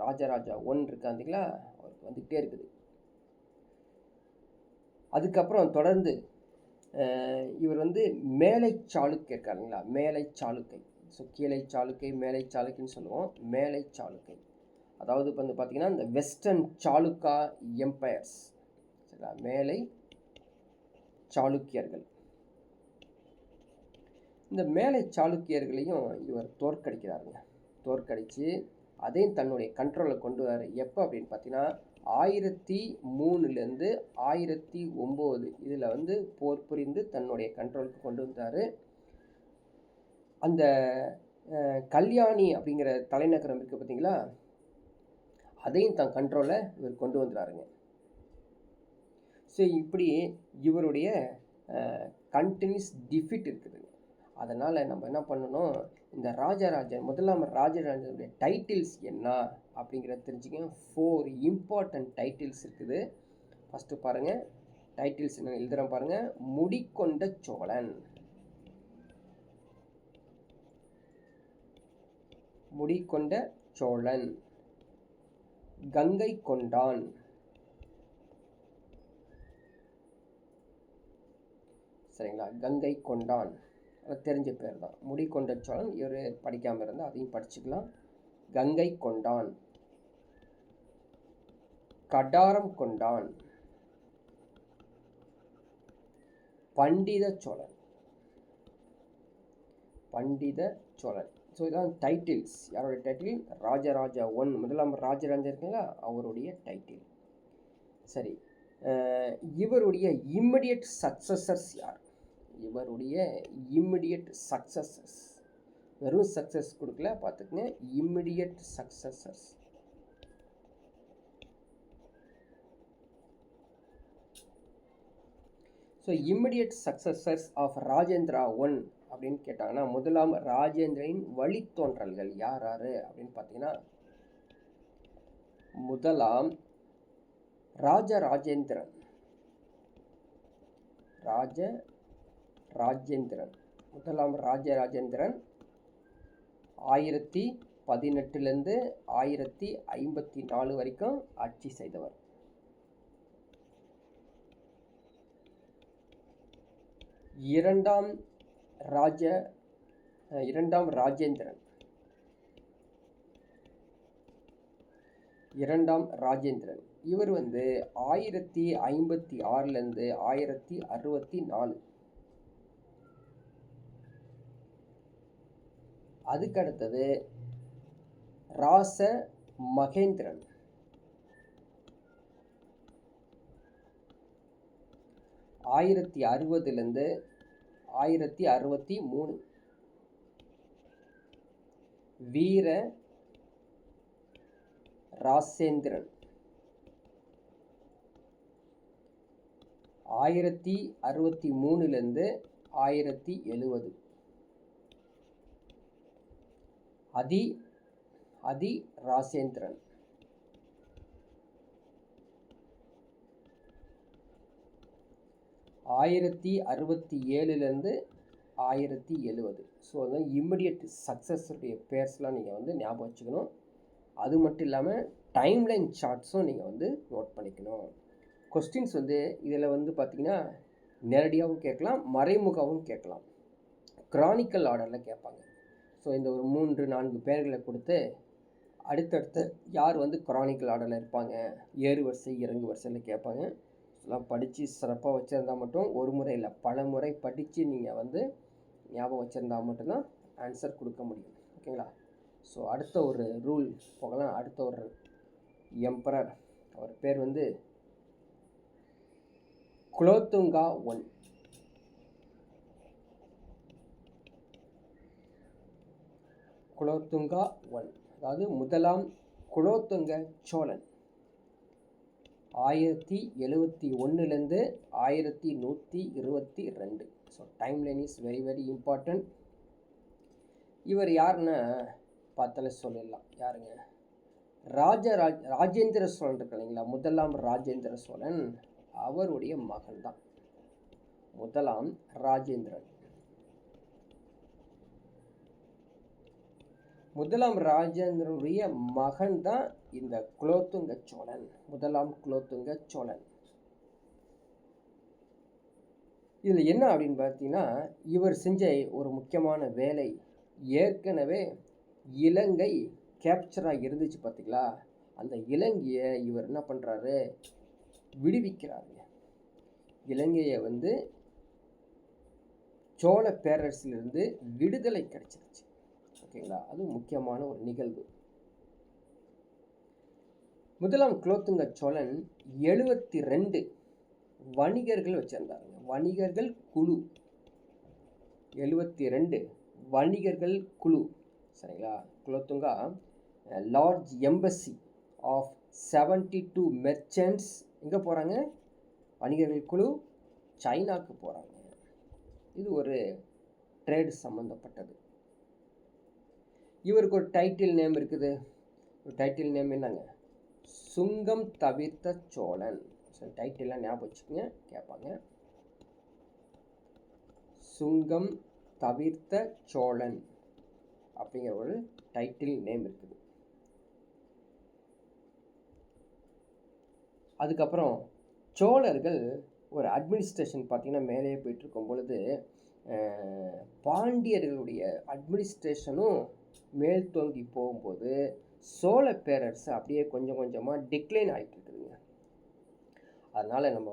ராஜராஜா 1 இருக்காந்தீங்களா அவருக்கு வந்துகிட்டே இருக்குது. அதுக்கப்புறம் தொடர்ந்து இவர் வந்து மேலை சாளுக்கிய இருக்காருங்களா, மேலை சாளுக்கை. ஸோ கீழை சாளுக்கை மேலை சாளுக்கைன்னு சொல்லுவோம். மேலை சாளுக்கை அதாவது இப்போ வந்து பார்த்திங்கன்னா இந்த வெஸ்டர்ன் சாளுக்கா எம்பையர்ஸ் சரிங்களா. மேலை சாளுக்கியர்கள். இந்த மேலை சாளுக்கியர்களையும் இவர் தோற்கடித்து அதையும் தன்னுடைய கண்ட்ரோலில் கொண்டு வர எப்போ அப்படின்னு பார்த்தீங்கன்னா 1003 1009 இதில் வந்து போர் புரிந்து தன்னுடைய கண்ட்ரோலுக்கு கொண்டு வந்தார். அந்த கல்யாணி அப்படிங்கிற தலைநகரம் இருக்குது பார்த்தீங்களா, அதையும் தன் கண்ட்ரோலில் இவர் கொண்டு வந்துடுறாருங்க. ஸோ இப்படி இவருடைய கண்டினியூஸ் டிஃபீட் இருக்குதுங்க. அதனால் நம்ம என்ன பண்ணணும், இந்த முதலாம் ராஜராஜனுடைய டைட்டில்ஸ் என்ன அப்படிங்கிறத தெரிஞ்சுக்கங்க. 4 இம்பார்ட்டன்ட் டைட்டில்ஸ் இருக்குது. ஃபஸ்ட்டு பாருங்கள், டைட்டில்ஸ் என்ன எழுதுகிறேன் பாருங்கள். முடிக்கொண்ட சோழன், கங்கை கொண்டான், சரிங்களா. கங்கை கொண்டான் தெரிஞ்ச பேர் தான். முடிக்கொண்ட சோழன். இவர் படிக்காமல் இருந்தால் அதையும் படிச்சுக்கலாம். கங்கை கொண்டான், கடாரம் கொண்டான், பண்டித சோழன். ஸோ இதான் டைட்டில்ஸ். யாருடைய டைட்டில்? ராஜராஜா 1 முதலாம் ராஜராஜா இருக்குங்களா அவருடைய டைட்டில். சரி, இவருடைய இம்மிடியட் சக்சஸர்ஸ் யார்? வெறும் சக்சஸ் கொடுக்கல, பார்த்துக்குங்க. Immediate successors. So immediate successors of Rajendra 1 அப்படின்னு கேட்டாங்கன்னா முதலாம் ராஜேந்திரனின் வழித்தோன்றல்கள் யார் அப்படின்னு பார்த்தீங்கன்னா முதலாம் ராஜராஜேந்திரன். முதலாம் ராஜராஜேந்திரன் 1018 1054 வரைக்கும் ஆட்சி செய்தவர். இரண்டாம் இரண்டாம் ராஜேந்திரன். இவர் 1056லேருந்து 1064. அதுக்கடுத்தது ராச மகேந்திரன். 1060லேருந்து 1063. வீர ராசேந்திரன். 1063லேருந்து 1070. அதி ராசேந்திரன். 1067லேருந்து 1070. ஸோ அதான் இம்மிடியட் சக்ஸஸுடைய பேர்ஸ்லாம் நீங்கள் ஞாபகம் வச்சுக்கணும். அது மட்டும் இல்லாமல் டைம்லைன் சார்ட்ஸும் நீங்கள் நோட் பண்ணிக்கணும். கொஸ்டின்ஸ் இதில் பார்த்தீங்கன்னா நேரடியாகவும் கேட்கலாம், மறைமுகமாகவும் கேட்கலாம். கிரானிக்கல் ஆர்டரில் கேட்பாங்க. ஸோ இந்த ஒரு 3-4 பேர்களை கொடுத்து அடுத்தடுத்து யார் கிரானிக்கல் ஆர்டரில் இருப்பாங்க, ஏறு வரிசை இறங்கு வரிசையில் கேட்பாங்க. இதெல்லாம் படித்து சிறப்பாக வச்சுருந்தா மட்டும், ஒரு முறை இல்லை பல முறை படித்து நீங்கள் ஞாபகம் வச்சுருந்தா மட்டும்தான் ஆன்சர் கொடுக்க முடியும். ஓகேங்களா? ஸோ அடுத்த ஒரு ரூல் போகலாம். அடுத்த ஒரு எம்பரர், அவர் பேர் குலோத்துங்கா I. குலோத்துங்கா I, அதாவது முதலாம் குலோத்துங்க சோழன். 1071லேருந்து 1122. So timeline is very very important. இவர் யாருன்னா பார்த்தாலே சொல்லிடலாம். யாருங்க? ராஜேந்திர சோழன் இருக்கு இல்லைங்களா, முதலாம் ராஜேந்திர சோழன், அவருடைய மகன் தான் முதலாம் ராஜேந்திரன். முதலாம் ராஜேந்திரனுடைய மகன் தான் இந்த குலோத்துங்க சோழன், முதலாம் குலோத்துங்க சோழன். இதில் என்ன அப்படின்னு பார்த்தீங்கன்னா, இவர் செஞ்ச ஒரு முக்கியமான வேலை, ஏற்கனவே இலங்கை கேப்சராக இருந்துச்சு பார்த்தீங்களா, அந்த இலங்கையை இவர் என்ன பண்ணுறாரு, விடுவிக்கிறாருங்க. இலங்கையை சோழ பேரரசிலிருந்து விடுதலை கிடைச்சிருச்சு. ஓகேங்களா? அது முக்கியமான ஒரு நிகழ்வு. முதலாம் குலோத்துங்க சோழன் 72 வணிகர்கள் வச்சிருந்தாருங்க. வணிகர்கள் குழு, 72 வணிகர்கள் குழு. சரிங்களா? Kulothunga large embassy of 72 merchants. எங்கே போகிறாங்க? வணிகர்கள் குழு சைனாக்கு போகிறாங்க. இது ஒரு ட்ரேடு சம்மந்தப்பட்டது. இவருக்கு ஒரு டைட்டில் நேம் இருக்குது. ஒரு டைட்டில் நேம் என்னங்க? சுங்கம் தவிர்த்த சோழன். டைட்டில்லாம் ஞாபகம் வச்சுக்கோங்க, கேட்பாங்க. சுங்கம் தவிர்த்த சோழன் அப்படிங்கிற ஒரு டைட்டில் நேம் இருக்குது. அதுக்கப்புறம் சோழர்கள் ஒரு அட்மினிஸ்ட்ரேஷன் பார்த்தீங்கன்னா மேலே போயிட்டு இருக்கும் பொழுது பாண்டியர்களுடைய அட்மினிஸ்ட்ரேஷனும் மேல் தோங்கி போகும்போது சோழ பேரரசு அப்படியே கொஞ்சம் கொஞ்சமாக டிக்ளைன் ஆகிட்டு இருக்குதுங்க. அதனால் நம்ம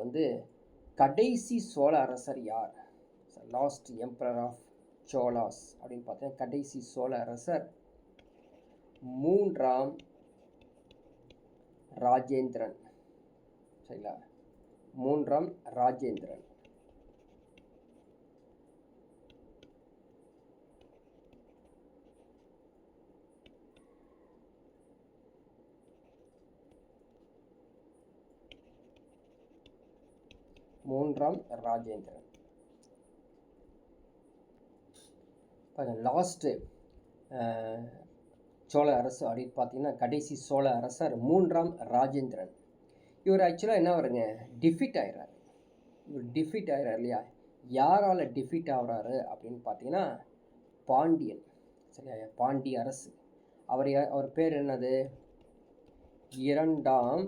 கடைசி சோழ அரசர் யார், லாஸ்ட் எம்பரர் ஆஃப் சோழாஸ் அப்படின்னு பார்த்தீங்கன்னா, கடைசி சோழ அரசர் மூன்றாம் ராஜேந்திரன். சரிங்களா? மூன்றாம் ராஜேந்திரன். மூன்றாம் ராஜேந்திரன். லாஸ்ட்டு சோழ அரசு அப்படின்னு பார்த்தீங்கன்னா, கடைசி சோழ அரசர் மூன்றாம் ராஜேந்திரன். இவர் ஆக்சுவலாக என்ன வருங்க, டிஃபீட் ஆகிறாரு. இவர் டிஃபீட் ஆகிறார் இல்லையா? யாரால் டிஃபீட் ஆகிறாரு அப்படின்னு பார்த்தீங்கன்னா, பாண்டியன். சரியா? பாண்டிய அரசு. அவர் பேர் என்னது? இரண்டாம்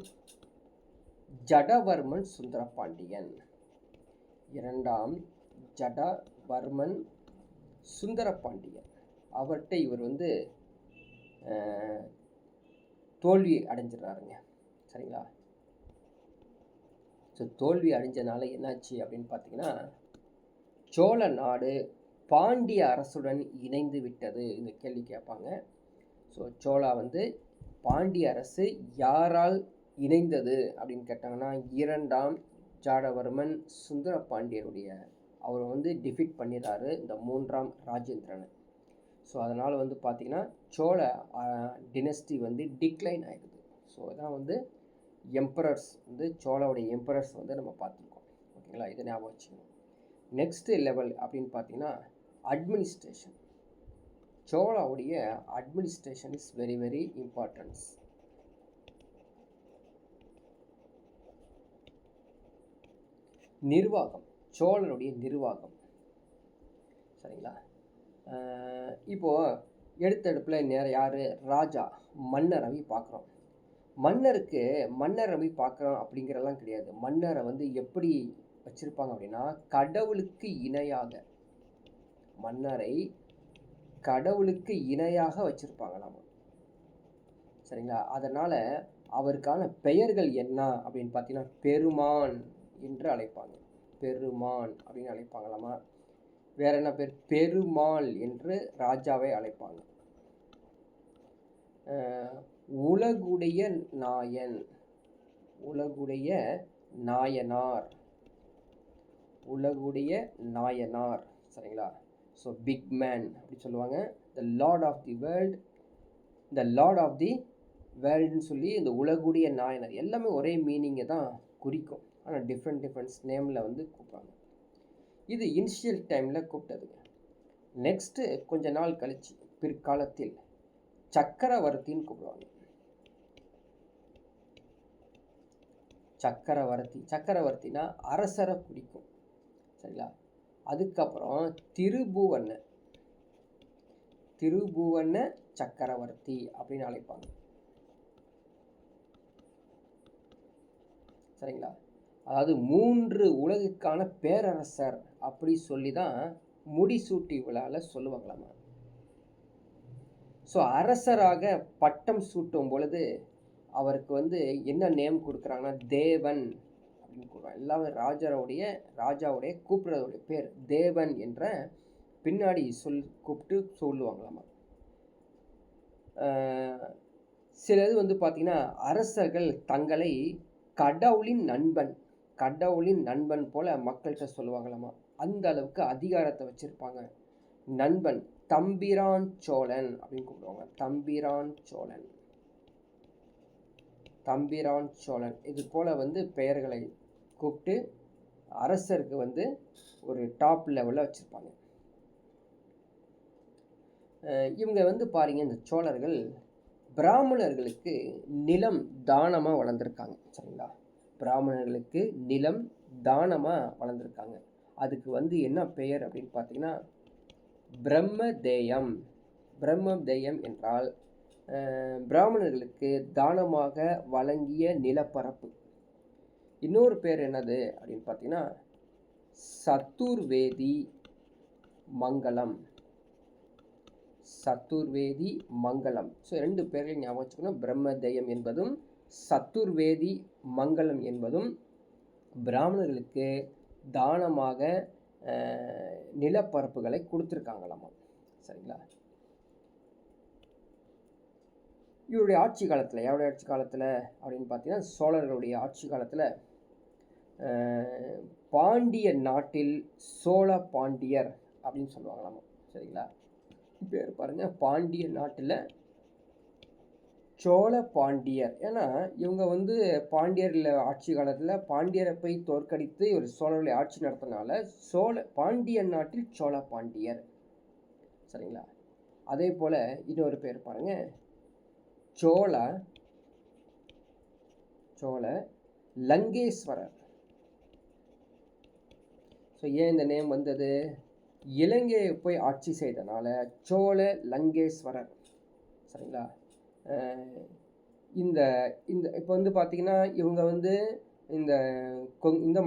ஜடவர்மன் சுந்தரபாண்டியன். இரண்டாம் ஜடவர்மன் சுந்தரபாண்டியன் அவர்கிட்ட இவர் வந்து தோல்வி அடைஞ்சிடறாருங்க. சரிங்களா? ஸோ தோல்வி அடைஞ்சனால என்னாச்சு அப்படின்னு பார்த்தீங்கன்னா, சோழ நாடு பாண்டிய அரசுடன் இணைந்து விட்டது. இந்த கேள்வி கேட்பாங்க. ஸோ சோழா வந்து பாண்டிய அரசு யாரால் இணைந்தது அப்படின்னு கேட்டாங்கன்னா, 2ஆம் ஜாடவர்மன் சுந்தரபாண்டியருடைய அவர் வந்து டிஃபீட் பண்ணிடுறாரு இந்த 3ஆம் ராஜேந்திரனை. ஸோ அதனால் வந்து பார்த்திங்கன்னா சோழ டினஸ்டி வந்து டிக்ளைன் ஆகிடுது. ஸோ இதான் வந்து எம்பரர்ஸ் வந்து சோழாவுடைய எம்பரர்ஸ் வந்து நம்ம பார்த்துருக்கோம். ஓகேங்களா? இதை ஞாபகம் வச்சுக்கணும். நெக்ஸ்ட் லெவல் அப்படின்னு பார்த்தீங்கன்னா அட்மினிஸ்ட்ரேஷன். சோழாவுடைய administration is very very importance. நிர்வாகம், சோழனுடைய நிர்வாகம். சரிங்களா? இப்போது எடுத்தடுப்பில் யார் ராஜா மன்னரை பார்க்குறோம். மன்னரை பார்க்குறோம் அப்படிங்கிறதெல்லாம் கிடையாது. மன்னரை வந்து எப்படி வச்சுருப்பாங்க அப்படின்னா, கடவுளுக்கு இணையாக, மன்னரை கடவுளுக்கு இணையாக வச்சுருப்பாங்க. சரிங்களா? அதனால் அவருக்கான பெயர்கள் என்ன அப்படின்னு பார்த்தீங்கன்னா பெருமான் என்று அழைப்பாங்க. பெருமான் அப்படின்னு அழைப்பாங்களாமா. வேற என்ன பேர்? பெருமாள் என்று ராஜாவை அழைப்பாங்க. உலகுடைய நாயன், உலகுடைய நாயனார், உலகுடைய நாயனார். சரிங்களா? ஸோ பிக் மேன் அப்படி சொல்லுவாங்க. The lord of the world, the lord of the வேர்ல்டுன்னு சொல்லி இந்த உலகுடைய நாயனார் எல்லாமே ஒரே மீனிங்கை தான் குறிக்கும். ஆனால் டிஃப்ரெண்ட் நேமில் வந்து கூப்பிட்றாங்க. இது இனிஷியல் டைமில் கூப்பிட்டதுங்க. நெக்ஸ்ட்டு கொஞ்ச நாள் கழிச்சு பிற்காலத்தில் சக்கரவர்த்தின்னு கூப்பிடுவாங்க. சக்கரவர்த்தினா அரசரை குறிக்கும். சரிங்களா? அதுக்கப்புறம் திருபுவன சக்கரவர்த்தி அப்படின்னு அழைப்பாங்க. சரிங்களா? அதாவது 3 உலகுக்கான பேரரசர் அப்படி சொல்லி தான் முடிசூட்டி விழாவில் சொல்லுவாங்களாமா. ஸோ அரசராக பட்டம் சூட்டும் பொழுது அவருக்கு வந்து என்ன நேம் கொடுக்குறாங்கன்னா தேவன் அப்படின்னு கூப்பிடுவாங்க. எல்லாமே ராஜாவுடைய கூப்பிடுறதுடைய பேர் தேவன் என்ற பின்னாடி கூப்பிட்டு சொல்லுவாங்களாமா. சிலது வந்து பார்த்திங்கன்னா அரசர்கள் தங்களை கடவுளின் நண்பன் போல மக்கள்கிட்ட சொல்லுவாங்களாமா. அந்த அளவுக்கு அதிகாரத்தை வச்சிருப்பாங்க. நண்பன் தம்பிரான் சோழன் அப்படின்னு கூப்பிடுவாங்க. தம்பிரான் சோழன் இது போல வந்து பெயர்களை கூப்பிட்டு அரசருக்கு வந்து ஒரு டாப் லெவலில் வச்சிருப்பாங்க. இவங்க வந்து பாருங்க, இந்த சோழர்கள் பிராமணர்களுக்கு நிலம் தானமாக வளர்ந்துருக்காங்க. சரிங்களா? பிராமணர்களுக்கு நிலம் தானமாக வளர்ந்துருக்காங்க. அதுக்கு வந்து என்ன பெயர் அப்படின்னு பார்த்தீங்கன்னா பிரம்மதேயம். பிரம்மதேயம் என்றால் பிராமணர்களுக்கு தானமாக வழங்கிய நிலப்பரப்பு. இன்னொரு பேர் என்னது அப்படின்னு பார்த்தீங்கன்னா சத்துர்வேதி மங்கலம். ஸோ 2 பேர்களையும் ஞாபகம் வச்சுக்கணும். பிரம்மதேயம் என்பதும் சத்துர்வேதி மங்கலம் என்பதும் பிராமணர்களுக்கு தானமாக நிலப்பரப்புகளை கொடுத்துருக்காங்களாமா. சரிங்களா? இவருடைய ஆட்சி காலத்தில், யாருடைய ஆட்சி காலத்தில் அப்படின்னு பார்த்தீங்கன்னா சோழர்களுடைய ஆட்சி காலத்தில் பாண்டிய நாட்டில் சோழ பாண்டியர் அப்படின்னு சொல்லுவாங்களாமா. சரிங்களா? பேர் பாருங்க, பாண்டிய நாட்டில் சோழ பாண்டியர். ஏன்னா இவங்க வந்து பாண்டியரில் ஆட்சி காலத்தில் பாண்டியரை போய் தோற்கடித்து ஒரு சோழர்களை ஆட்சி நடத்தினால பாண்டிய நாட்டில் சோழ பாண்டியர். சரிங்களா? அதே போல் இன்னொரு பேர் பாருங்க, சோழ லங்கேஸ்வரர். ஸோ ஏன் இந்த நேம் வந்தது? இலங்கையை போய் ஆட்சி செய்தனால சோழ லங்கேஸ்வரர். சரிங்களா? இந்த இந்த இப்போ வந்து பார்த்திங்கன்னா இவங்க வந்து இந்த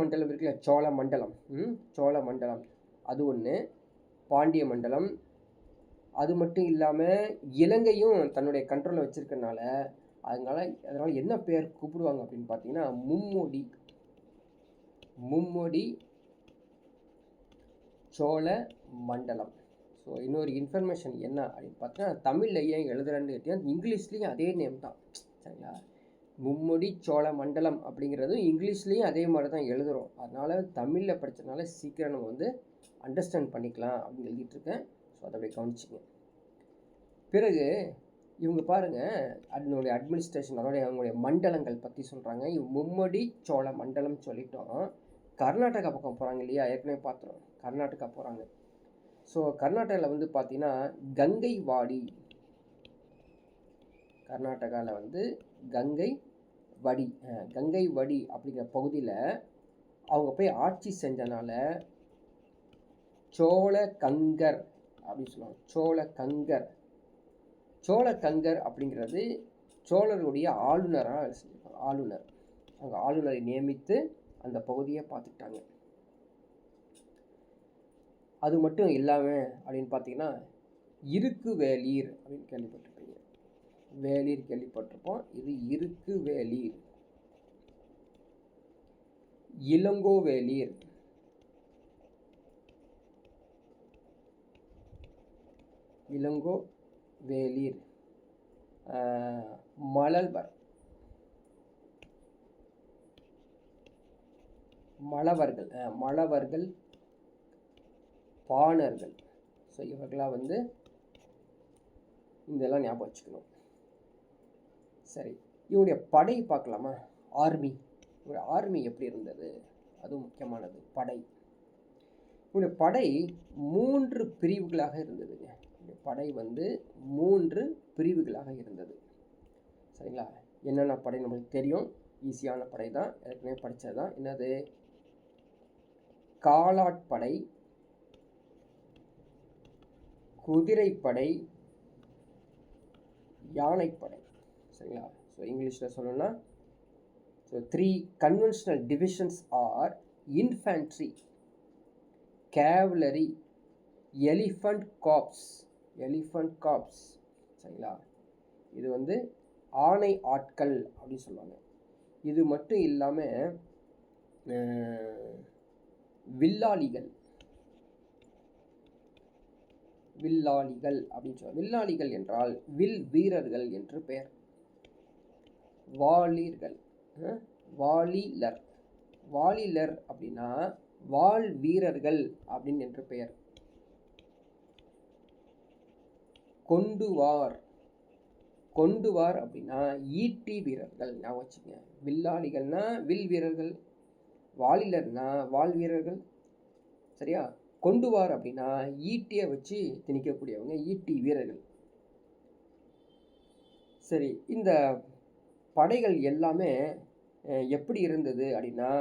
மண்டலம் இருக்குல்ல, சோழ மண்டலம் அது ஒன்று. பாண்டிய மண்டலம். அது மட்டும் இல்லாமல் இலங்கையும் தன்னுடைய கண்ட்ரோலில் வச்சுருக்கனால அதனால் என்ன பேர் கூப்பிடுவாங்க அப்படின்னு பார்த்தீங்கன்னா மும்மொழி சோழ மண்டலம். ஸோ இன்னொரு இன்ஃபர்மேஷன் என்ன அப்படின்னு பார்த்தீங்கன்னா, தமிழில் ஏன் எழுதுறேன்னு கேட்டீங்கன்னா இங்கிலீஷ்லேயும் அதே நேம் தான். சரிங்களா? மும்மொழி சோழ மண்டலம் அப்படிங்கிறதும் இங்கிலீஷ்லேயும் அதே மாதிரி தான் எழுதுகிறோம். அதனால் தமிழில் படித்ததுனால சீக்கிரம் நம்ம வந்து அண்டர்ஸ்டாண்ட் பண்ணிக்கலாம் அப்படின்னு எழுதிட்டுருக்கேன். ஸோ அதை அப்படியே கவனிச்சிங்க. பிறகு இவங்க பாருங்கள், அதனுடைய அட்மினிஸ்ட்ரேஷன், அவங்களுடைய மண்டலங்கள் பற்றி சொல்கிறாங்க. மும்மொழி சோழ மண்டலம் சொல்லிட்டோம். கர்நாடகா பக்கம் போகிறாங்க இல்லையா, ஏற்கனவே பார்த்துறோம். கர்நாடகா போகிறாங்க. ஸோ கர்நாடகாவில் வந்து பார்த்தீங்கன்னா கங்கைவாடி, கர்நாடகாவில் வந்து கங்கைவடி அப்படிங்கிற பகுதியில் அவங்க போய் ஆட்சி செஞ்சனால சோழ கங்கர் அப்படின்னு சொல்லுவாங்க. சோழ கங்கர் அப்படிங்கிறது சோழருடைய ஆளுநராக செஞ்சிருக்காங்க. அவங்க ஆளுநரை நியமித்து அந்த பகுதியை பார்த்துக்கிட்டாங்க. அது மட்டும் இல்லாமல் அப்படின்னு பார்த்தீங்கன்னா இருக்கு வேலீர் அப்படின்னு கேள்விப்பட்டிருப்பீங்க. வேலீர் கேள்விப்பட்டிருப்போம். இது இருக்கு வேலீர். இளங்கோ வேலீர், மழவர்கள், பாணர்கள். ஸோ இவர்களாக வந்து இதெல்லாம் ஞாபகம் வச்சுக்கணும். சரி, இவருடைய படை பார்க்கலாமா? ஆர்மி எப்படி இருந்தது, அதுவும் முக்கியமானது. இவருடைய படை 3 பிரிவுகளாக இருந்ததுங்க. படை வந்து 3 பிரிவுகளாக இருந்தது. சரிங்களா? என்னென்ன படை நம்மளுக்கு தெரியும், ஈஸியான படை தான், ஏற்கனவே படித்தது தான். என்னது? காலாட்படை, குதிரைப்படை, யானைப்படை. சரிங்களா? ஸோ இங்கிலீஷில் சொல்லணும்னா, so 3 conventional divisions are infantry, cavalry, elephant corps. சரிங்களா? இது வந்து ஆணை ஆட்கள் அப்படின்னு சொல்லுவாங்க. இது மட்டும் இல்லாமல் வில்லாளிகள் அப்படின்னு சொல்லுவாங்க. வில்லாளிகள் என்றால் வில் வீரர்கள் என்று பெயர். வாலிலர் அப்படின்னா வாள் வீரர்கள் அப்படின்னு என்று பெயர். கொண்டுவார் அப்படின்னா ஈட்டி வீரர்கள். ஞாபகம் வச்சுங்க. வில்லாளிகள்னா வில் வீரர்கள், வாலிலர்னா வாள் வீரர்கள். சரியா? கொண்டுவார் அப்படின்னா ஈட்டியை வச்சு திணிக்கக்கூடியவங்க, ஈட்டி வீரர்கள். சரி, இந்த படைகள் எல்லாமே எப்படி இருந்தது அப்படின்னா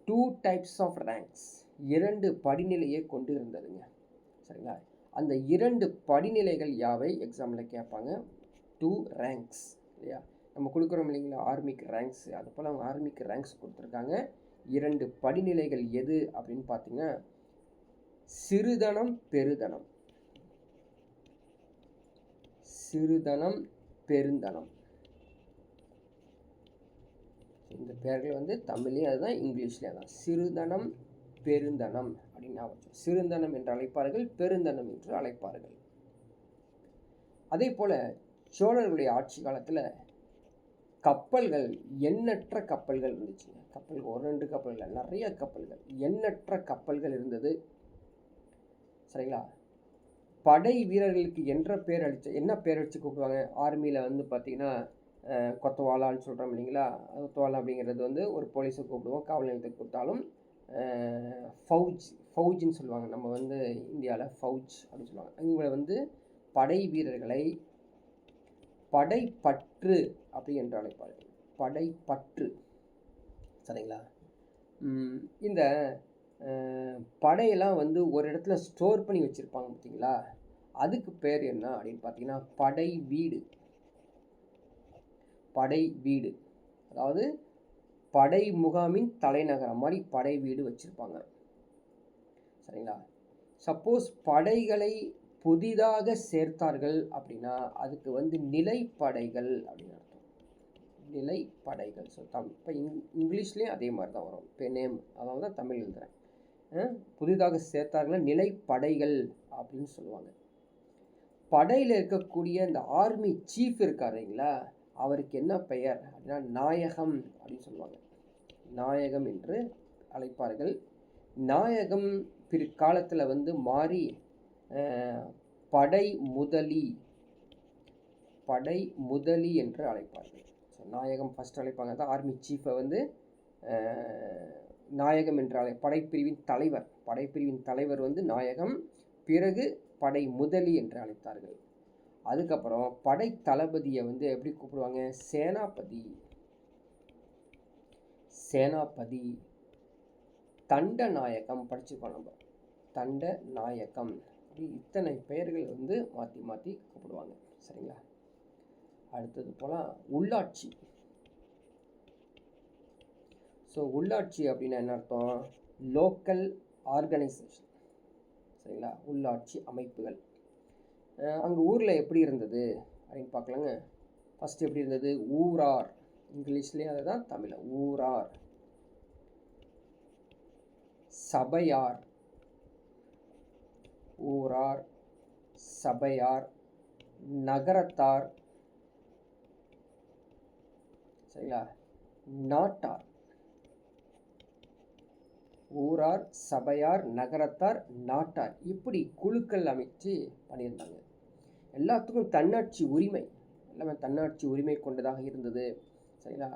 2 types of ranks, 2 படிநிலையை கொண்டு இருந்ததுங்க. சரிங்களா? அந்த 2 படிநிலைகள் யாவை எக்ஸாமில் கேட்பாங்க. 2 ranks இல்லையா? நம்ம கொடுக்குறோம் இல்லைங்களா ஆர்மிக்கு ரேங்க்ஸ், அது போல் அவங்க ஆர்மிக்கு ரேங்க்ஸ் கொடுத்துருக்காங்க. 2 படிநிலைகள் எது அப்படின்னு பார்த்தீங்கன்னா சிறுதனம் பெருந்தனம். இந்த பெயர்கள் வந்து தமிழ்லேயும் அதுதான், இங்கிலீஷ்லேயும் அதுதான். சிறுதனம் பெருந்தனம் அப்படின்னு ஞாபகம். சிறுந்தனம் என்று அழைப்பார்கள், பெருந்தனம் என்று அழைப்பார்கள். அதே போல் சோழர்களுடைய ஆட்சி காலத்தில் கப்பல்கள், எண்ணற்ற கப்பல்கள் இருந்துச்சுங்க. கப்பல்கள் 1-2 கப்பல்கள், நிறைய கப்பல்கள், எண்ணற்ற கப்பல்கள் இருந்தது. சரிங்களா? படை வீரர்களுக்கு என்ன பேர் வச்சு கூப்பிடுவாங்க ஆர்மியில் வந்து பார்த்தீங்கன்னா கொத்தவாலான்னு சொல்கிறோம் இல்லைங்களா? கொத்தவாலா அப்படிங்கிறது வந்து ஒரு போலீஸை கூப்பிடுவோம், காவல் நிலையத்துக்கு கொடுத்தாலும். ஃபவுஜ்னு சொல்லுவாங்க, நம்ம வந்து இந்தியாவில் ஃபவுஜ் அப்படின்னு சொல்லுவாங்க. இவங்களை வந்து படை வீரர்களை படைப்பற்று அப்படி என்று அழைப்பார்கள். படைப்பற்று. சரிங்களா? இந்த படையெல்லாம் வந்து ஒரு இடத்துல ஸ்டோர் பண்ணி வச்சுருப்பாங்க பார்த்தீங்களா, அதுக்கு பேர் என்ன அப்படின்னு பார்த்தீங்கன்னா படை வீடு. அதாவது படை முகாமின் தலைநகரம் மாதிரி படை வீடு வச்சுருப்பாங்க. சரிங்களா? சப்போஸ் படைகளை புதிதாக சேர்த்தார்கள் அப்படின்னா அதுக்கு வந்து நிலைப்படைகள் அப்படின்னு அர்த்தம். நிலைப்படைகள். ஸோ இப்போ இங்கிலீஷ்லேயும் அதே மாதிரி தான் வரும். இப்போ நேம் அதனால தான் தமிழ் எழுதுகிறேன். புதிதாக சேர்த்தார்கள் நிலைப்படைகள் அப்படின்னு சொல்லுவாங்க. படையில் இருக்கக்கூடிய இந்த ஆர்மி சீஃப் இருக்கார் இல்லைங்களா, அவருக்கு என்ன பெயர் அப்படின்னா நாயகம் அப்படின்னு சொல்லுவாங்க. நாயகம் என்று அழைப்பார்கள். நாயகம் பிற்காலத்தில் வந்து மாறி படை முதலி என்று அழைப்பார்கள். ஸோ நாயகம் ஃபஸ்ட் அழைப்பாங்க. தான் ஆர்மி சீஃபை வந்து நாயகம் என்று படைப்பிரிவின் தலைவர் வந்து நாயகம். பிறகு படை முதலி என்று அழைத்தார்கள். அதுக்கப்புறம் படை தளபதியை வந்து எப்படி கூப்பிடுவாங்க? சேனாபதி. தண்டநாயகம் படிச்சுக்கோ நம்ம. தண்டநாயகம். இத்தனை பெயர்கள் வந்து மாற்றி மாற்றி கூப்பிடுவாங்க. சரிங்களா? அடுத்தது போலாம் உள்ளாட்சி. ஸோ உள்ளாட்சி அப்படின்னா என்ன அர்த்தம்? Local organisation. சரிங்களா? உள்ளாட்சி அமைப்புகள். அங்கே ஊரில் எப்படி இருந்தது அப்படின்னு பார்க்கலாங்க. ஃபஸ்ட்டு எப்படி இருந்தது? ஊரார். இங்கிலீஷ்லேயே அதை தான் தமிழில் ஊரார். சபையார். ஊரார், சபையார், நகரத்தார். சரிங்களா? நாட்டார். ஊரார், சபையார், நகரத்தார், நாட்டார். இப்படி குழுக்கள் அமைச்சு பண்ணியிருந்தாங்க. எல்லாத்துக்கும் தன்னாட்சி உரிமை. எல்லாமே தன்னாட்சி உரிமை கொண்டதாக இருந்தது. சரிங்களா?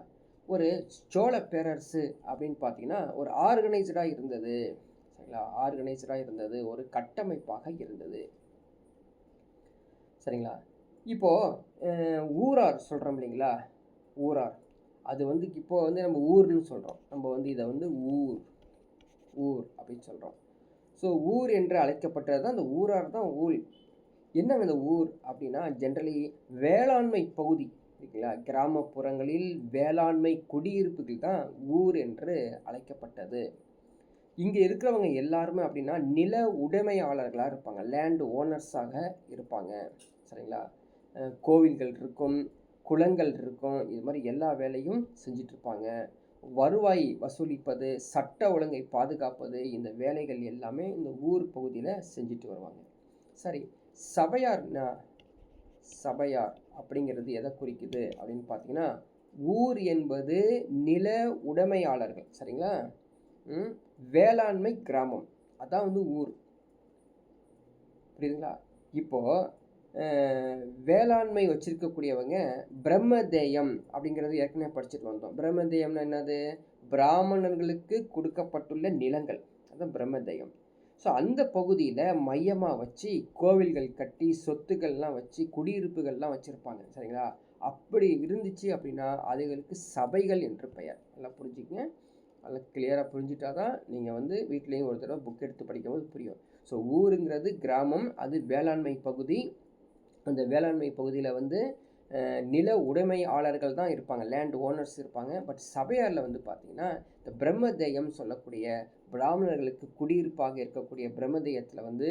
ஒரு சோழ பேரரசு அப்படின்னு பார்த்தீங்கன்னா ஒரு ஆர்கனைஸ்டாக இருந்தது. சரிங்களா? ஆர்கனைஸ்டாக இருந்தது. ஒரு கட்டமைப்பாக இருந்தது. சரிங்களா? இப்போது ஊரார் சொல்கிறோம் இல்லைங்களா? ஊரார் அது வந்து இப்போ வந்து நம்ம ஊர்னு சொல்கிறோம். நம்ம வந்து இதை வந்து ஊர் அப்படின்னு சொல்கிறோம். ஸோ ஊர் என்று அழைக்கப்பட்டது தான் அந்த ஊரார் தான். ஊர் என்னங்க இந்த ஊர் அப்படின்னா ஜென்ரலி வேளாண்மை பகுதி இருக்குங்களா, கிராமப்புறங்களில் வேளாண்மை குடியிருப்புகள் தான் ஊர் என்று அழைக்கப்பட்டது. இங்கே இருக்கிறவங்க எல்லாருமே அப்படின்னா நில உடைமையாளர்களாக இருப்பாங்க. லேண்ட் ஓனர்ஸாக இருப்பாங்க. சரிங்களா? கோவில்கள் இருக்கும், குளங்கள் இருக்கும், இது மாதிரி எல்லா வேலையும் செஞ்சிட்ருப்பாங்க. வருவாய் வசூலிப்பது, சட்ட ஒழுங்கை பாதுகாப்பது, இந்த வேலைகள் எல்லாமே இந்த ஊர் பகுதியில் செஞ்சுட்டு வருவாங்க. சரி, சபையார் அப்படிங்கிறது எதை குறிக்குது அப்படின்னு பார்த்தீங்கன்னா ஊர் என்பது நில உடைமையாளர்கள். சரிங்களா? வேளாண்மை கிராமம் அதான் வந்து ஊர். புரியுதுங்களா? இப்போது வேளாண்மை வச்சிருக்கக்கூடியவங்க பிரம்மதேயம் அப்படிங்கிறது ஏற்கனவே படிச்சுட்டு வந்தோம். பிரம்மதேயம்னா என்னது? பிராமணர்களுக்கு கொடுக்கப்பட்டுள்ள நிலங்கள், அதுதான் பிரம்மதேயம். ஸோ அந்த பகுதியில் மையமாக வச்சு கோவில்கள் கட்டி சொத்துக்கள்லாம் வச்சு குடியிருப்புகள்லாம் வச்சுருப்பாங்க. சரிங்களா? அப்படி இருந்துச்சு அப்படின்னா அதுகளுக்கு சபைகள் என்று பெயர். நல்லா புரிஞ்சுக்கங்க. நல்லா கிளியராக புரிஞ்சுட்டா தான் நீங்கள் வந்து வீட்லேயும் ஒரு தடவை புக் எடுத்து படிக்கும்போது புரியும். ஸோ ஊருங்கிறது கிராமம், அது வேளாண்மை பகுதி. அந்த வேளாண்மை பகுதியில் வந்து நில உடைமையாளர்கள் தான் இருப்பாங்க, லேண்ட் ஓனர்ஸ் இருப்பாங்க. பட் சபையாரில் வந்து பார்த்திங்கன்னா இந்த பிரம்மதேயம் சொல்லக்கூடிய பிராமணர்களுக்கு குடியிருப்பாக இருக்கக்கூடிய பிரம்மதேயத்தில் வந்து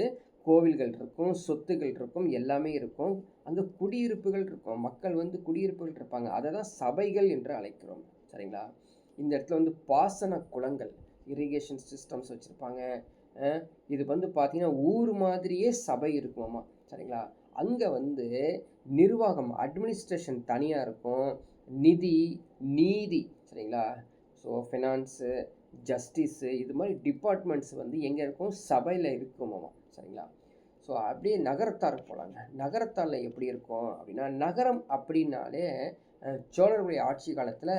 கோவில்கள் இருக்கும், சொத்துகள் இருக்கும், எல்லாமே இருக்கும். அங்கே குடியிருப்புகள் இருக்கும், மக்கள் வந்து குடியிருப்புகள் இருப்பாங்க. அதை தான் சபைகள் என்று அழைக்கிறோம். சரிங்களா? இந்த இடத்துல வந்து பாசன குளங்கள், இரிகேஷன் சிஸ்டம்ஸ் வச்சுருப்பாங்க. இது வந்து பார்த்திங்கன்னா ஊர் மாதிரியே சபை இருக்குமாம்மா. சரிங்களா? அங்கே வந்து நிர்வாகம், அட்மினிஸ்ட்ரேஷன் தனியாக இருக்கும். நீதி. சரிங்களா? ஸோ ஃபினான்ஸு, ஜஸ்டிஸு, இது மாதிரி டிபார்ட்மெண்ட்ஸ் வந்து எங்கே இருக்கும்? சபையில் இருக்குமாமா. சரிங்களா? ஸோ அப்படியே நகரத்தார் போகலாங்க. நகரத்தாரில் எப்படி இருக்கும் அப்படின்னா நகரம் அப்படின்னாலே சோழர்களுடைய ஆட்சி காலத்தில்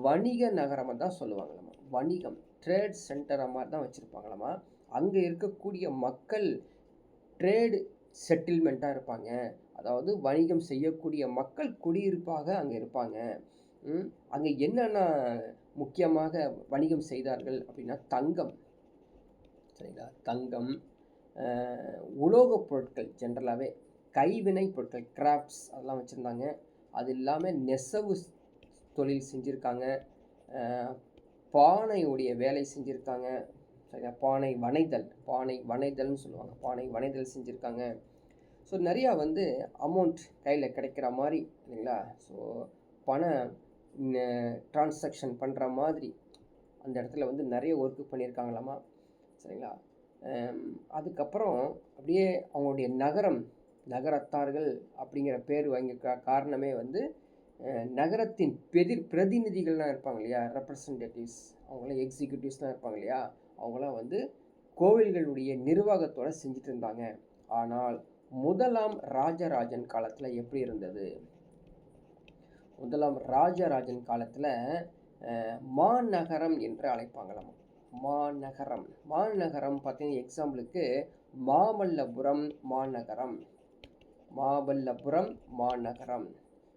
வணிக நகரமாக தான் சொல்லுவாங்களாமா. வணிகம், ட்ரேட் சென்டராக மாதிரி தான் வச்சுருப்பாங்களாமா. அங்கே இருக்கக்கூடிய மக்கள் ட்ரேடு செட்டில்மெண்ட்டாக இருப்பாங்க. அதாவது வணிகம் செய்யக்கூடிய மக்கள் குடியிருப்பாக அங்கே இருப்பாங்க. அங்கே என்னென்ன முக்கியமாக வணிகம் செய்தார்கள் அப்படின்னா தங்கம். சரிங்களா? தங்கம், உலோகப் பொருட்கள், ஜென்ரலாகவே கைவினை பொருட்கள், கிராஃப்ட்ஸ் அதெல்லாம் வச்சுருந்தாங்க. அது இல்லாமல் நெசவு தொழில் செஞ்சுருக்காங்க. பானையுடைய வேலை செஞ்சுருக்காங்க. சரிங்களா. பானை வனைதல்னு சொல்லுவாங்க. பானை வனைதல் செஞ்சுருக்காங்க. ஸோ நிறையா வந்து அமௌண்ட் கையில் கிடைக்கிற மாதிரி இல்லைங்களா. ஸோ பண ட்ரான்சாக்ஷன் பண்ணுற மாதிரி அந்த இடத்துல வந்து நிறைய ஒர்க்கு பண்ணியிருக்காங்களாமா. சரிங்களா. அதுக்கப்புறம் அப்படியே அவங்களுடைய நகரத்தார்கள் அப்படிங்கிற பேர் வாங்கியிருக்க காரணமே வந்து நகரத்தின் பிரதிநிதிகள்லாம் இருப்பாங்க இல்லையா, ரெப்ரசன்டேட்டிவ்ஸ், அவங்களாம் எக்ஸிக்யூட்டிவ்ஸ்லாம் இருப்பாங்க இல்லையா, அவங்களாம் வந்து கோவில்களுடைய நிர்வாகத்தோடு செஞ்சுட்டு இருந்தாங்க. ஆனால் முதலாம் ராஜராஜன் காலத்தில் எப்படி இருந்தது? முதலாம் ராஜராஜன் காலத்தில் மாநகரம் என்று அழைப்பாங்களாம். மாநகரம் பார்த்தீங்கன்னா எக்ஸாம்பிளுக்கு மாமல்லபுரம் மாநகரம்.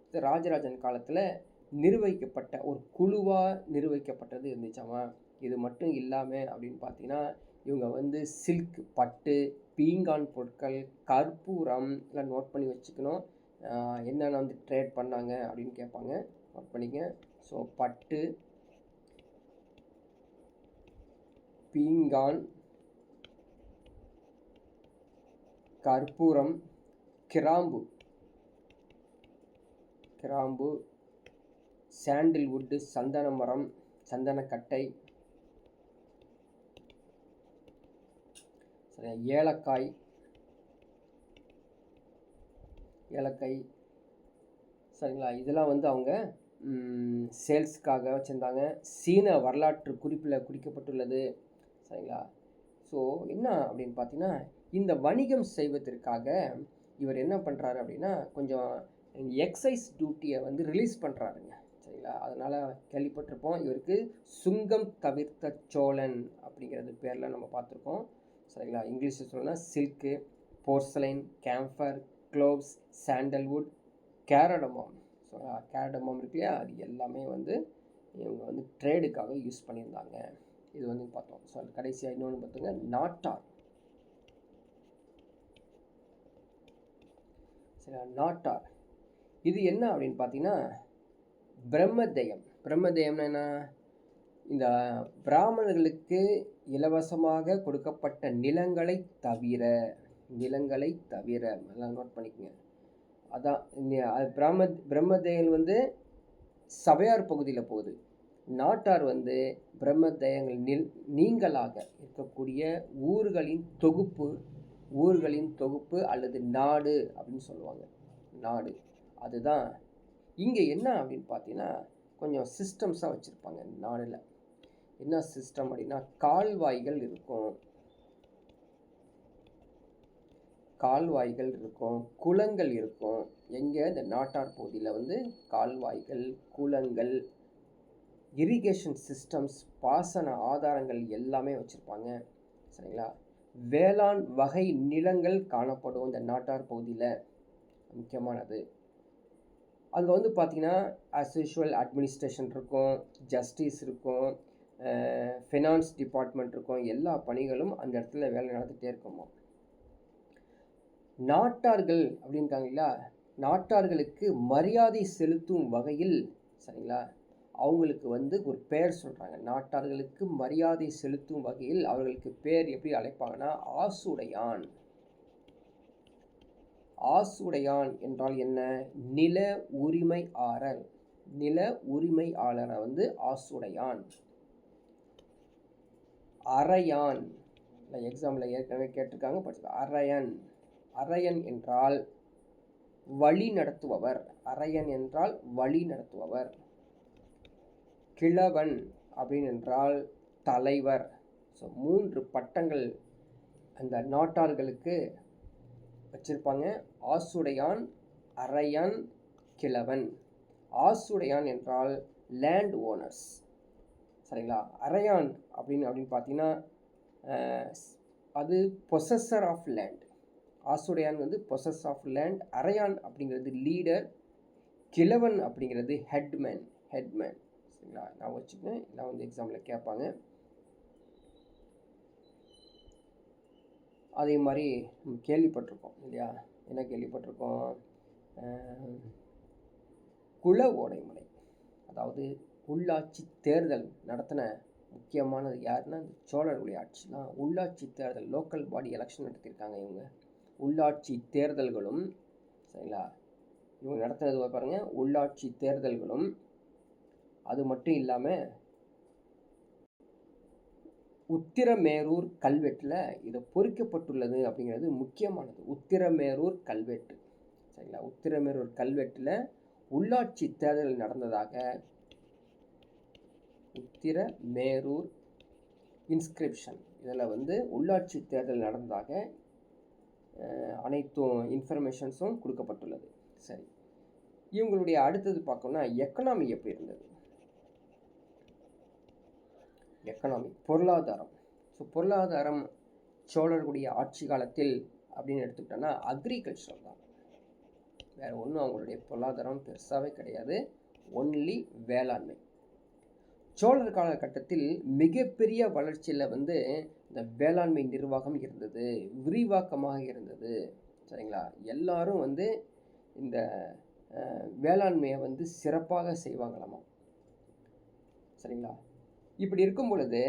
இது ராஜராஜன் காலத்தில் நிர்வகிக்கப்பட்ட ஒரு குழுவாக நிர்வகிக்கப்பட்டது இருந்துச்சாமா. இது மட்டும் இல்லாமல் அப்படின்னு பார்த்தீங்கன்னா இவங்க வந்து சில்க், பட்டு, பீங்கான் பொருட்கள், கற்பூரம் எல்லாம் நோட் பண்ணி வச்சுக்கணும். என்னென்ன வந்து ட்ரேட் பண்ணாங்க அப்படின்னு கேட்பாங்க, நோட் பண்ணிக்க. ஸோ பட்டு, பீங்கான், கற்பூரம், கிராம்பு, சாண்டில்வுட்டு, சந்தன மரம், சந்தனக்கட்டை, ஏலக்காய், சரிங்களா. இதெல்லாம் வந்து அவங்க சேல்ஸுக்காக வச்சுருந்தாங்க. சீன வரலாற்று குறிப்பில் குறிக்கப்பட்டுள்ளது. சரிங்களா. ஸோ என்ன அப்படின்னு பார்த்தீங்கன்னா இந்த வணிகம் செய்வதற்காக இவர் என்ன பண்ணுறாரு அப்படின்னா கொஞ்சம் எக்ஸைஸ் டியூட்டியை வந்து ரிலீஸ் பண்ணுறாருங்க. சரிங்களா. அதனால் கேள்விப்பட்டிருப்போம். இவருக்கு சுங்கம் தவிர்த்த சோழன் அப்படிங்கிறது பேரில் நம்ம பார்த்துருக்கோம். சரிங்களா. இங்கிலீஷில் சொல்லணும்னா silk, porcelain, camphor, cloves, sandalwood, cardamom. So cardamom இருக்கு இல்லையா, அது எல்லாமே வந்து இவங்க வந்து ட்ரேடுக்காக யூஸ் பண்ணியிருந்தாங்க. இது வந்து பார்த்தோம். ஸோ கடைசியாக இன்னொன்று பார்த்துங்க, நாட்டார். சரி, நாட்டார் இது என்ன அப்படின்னு பார்த்தீங்கன்னா பிரம்மதேயம்னா என்ன, இந்த பிராமணர்களுக்கு இலவசமாக கொடுக்கப்பட்ட நிலங்களை தவிர எல்லாம் நோட் பண்ணிக்கோங்க. அதான் பிரம்மதேயன் வந்து சபையார் பகுதியில் போகுது. நாட்டார் வந்து பிரம்மதேயங்கள் நீங்களாக இருக்கக்கூடிய ஊர்களின் தொகுப்பு அல்லது நாடு அப்படின்னு சொல்லுவாங்க. நாடு அதுதான். இங்கே என்ன அப்படின்னு பார்த்தீங்கன்னா கொஞ்சம் சிஸ்டம்ஸாக வச்சுருப்பாங்க. நாடில் என்ன சிஸ்டம் அப்படின்னா கால்வாய்கள் இருக்கும், குளங்கள் இருக்கும். எங்கே? இந்த நாட்டார் பகுதியில் வந்து கால்வாய்கள், குளங்கள், இரிகேஷன் சிஸ்டம்ஸ், பாசன ஆதாரங்கள் எல்லாமே வச்சுருப்பாங்க. சரிங்களா. வேளாண் வகை நிலங்கள் காணப்படும் இந்த நாட்டார் பகுதியில், முக்கியமானது. அங்கே வந்து பார்த்திங்கன்னா ஆஸ் யூஷுவல் அட்மினிஸ்ட்ரேஷன் இருக்கும், ஜஸ்டிஸ் இருக்கும், ஃபினான்ஸ் டிபார்ட்மெண்ட் இருக்கும். எல்லா பணிகளும் அந்த இடத்துல வேலை நடந்துகிட்டே இருக்குமா. நாட்டார்கள் அப்படின்ட்டாங்களா, நாட்டார்களுக்கு மரியாதை செலுத்தும் வகையில், சரிங்களா, அவங்களுக்கு வந்து ஒரு பேர் சொல்கிறாங்க. நாட்டார்களுக்கு மரியாதை செலுத்தும் வகையில் அவர்களுக்கு பேர் எப்படி அழைப்பாங்கன்னா ஆசுடையான் என்றால் என்ன? நில உரிமையாளரை வந்து ஆசுடையான். அரையான், எக்ஸாம்பிள் ஏற்கனவே கேட்டிருக்காங்க, படிச்சுக்க. அரையன் என்றால் வழி நடத்துபவர். கிழவன் அப்படின்னு என்றால் தலைவர். ஸோ 3 பட்டங்கள் அந்த நாட்டார்களுக்கு வச்சிருப்பாங்க. ஆசுடையான், அரையன், கிழவன். ஆசுடையான் என்றால் லேண்ட் ஓனர்ஸ். சரிங்களா. அரையான் அப்படின்னு பார்த்தீங்கன்னா அது பொசஸர் ஆஃப் லேண்ட். ஆசுடையான் வந்து பொசஸ் ஆஃப் லேண்ட். அரையான் அப்படிங்கிறது லீடர். கிழவன் அப்படிங்கிறது ஹெட்மேன். சரிங்களா. நான் வச்சுக்கேன், நான் வந்து எக்ஸாம்பிள் கேட்பாங்க. அதே மாதிரி கேள்விப்பட்டிருக்கோம் இல்லையா, என்ன கேள்விப்பட்டிருக்கோம்? குல ஓடைமலை, அதாவது உள்ளாட்சி தேர்தல் நடத்தின முக்கியமானது யாருன்னா இந்த சோழர்களுடைய ஆட்சி தான். உள்ளாட்சி தேர்தல், லோக்கல் பாடி எலெக்ஷன் நடத்தியிருக்காங்க இவங்க. உள்ளாட்சி தேர்தல்களும் சரிங்களா, இவங்க நடத்துனது பாருங்கள், உள்ளாட்சி தேர்தல்களும். அது மட்டும் இல்லாமல் உத்திரமேரூர் கல்வெட்டில் இது பொறிக்கப்பட்டுள்ளது அப்படிங்கிறது முக்கியமானது. உத்திரமேரூர் கல்வெட்டு சரிங்களா, உத்திரமேரூர் கல்வெட்டில் உள்ளாட்சி தேர்தல் நடந்ததாக உத்திரமேரூர் இன்ஸ்கிரிப்ஷன் இதில் உள்ளாட்சி தேர்தல் நடந்ததாக அனைத்து இன்ஃபர்மேஷன்ஸும் கொடுக்கப்பட்டுள்ளது. சரி, இவங்களுடைய அடுத்தது பார்க்கணும்னா எக்கனாமி எப்படி இருந்தது. எக்கனாமி, பொருளாதாரம். ஸோ பொருளாதாரம் சோழர்களுடைய ஆட்சி காலத்தில் அப்படின்னு எடுத்துக்கிட்டோன்னா அக்ரிகல்ச்சர் தான். வேறு ஒன்றும் அவங்களுடைய பொருளாதாரம் பெருசாகவே கிடையாது, ஒன்லி வேளாண்மை. சோழர் காலகட்டத்தில் மிகப்பெரிய வளர்ச்சியில் இந்த வேளாண்மை நிர்வாகம் இருந்தது, விரிவாக்கமாக இருந்தது சரிங்களா. எல்லாரும் இந்த வேளாண்மையை சிறப்பாக செய்வாங்களாமா சரிங்களா. இப்படி இருக்கும் பொழுது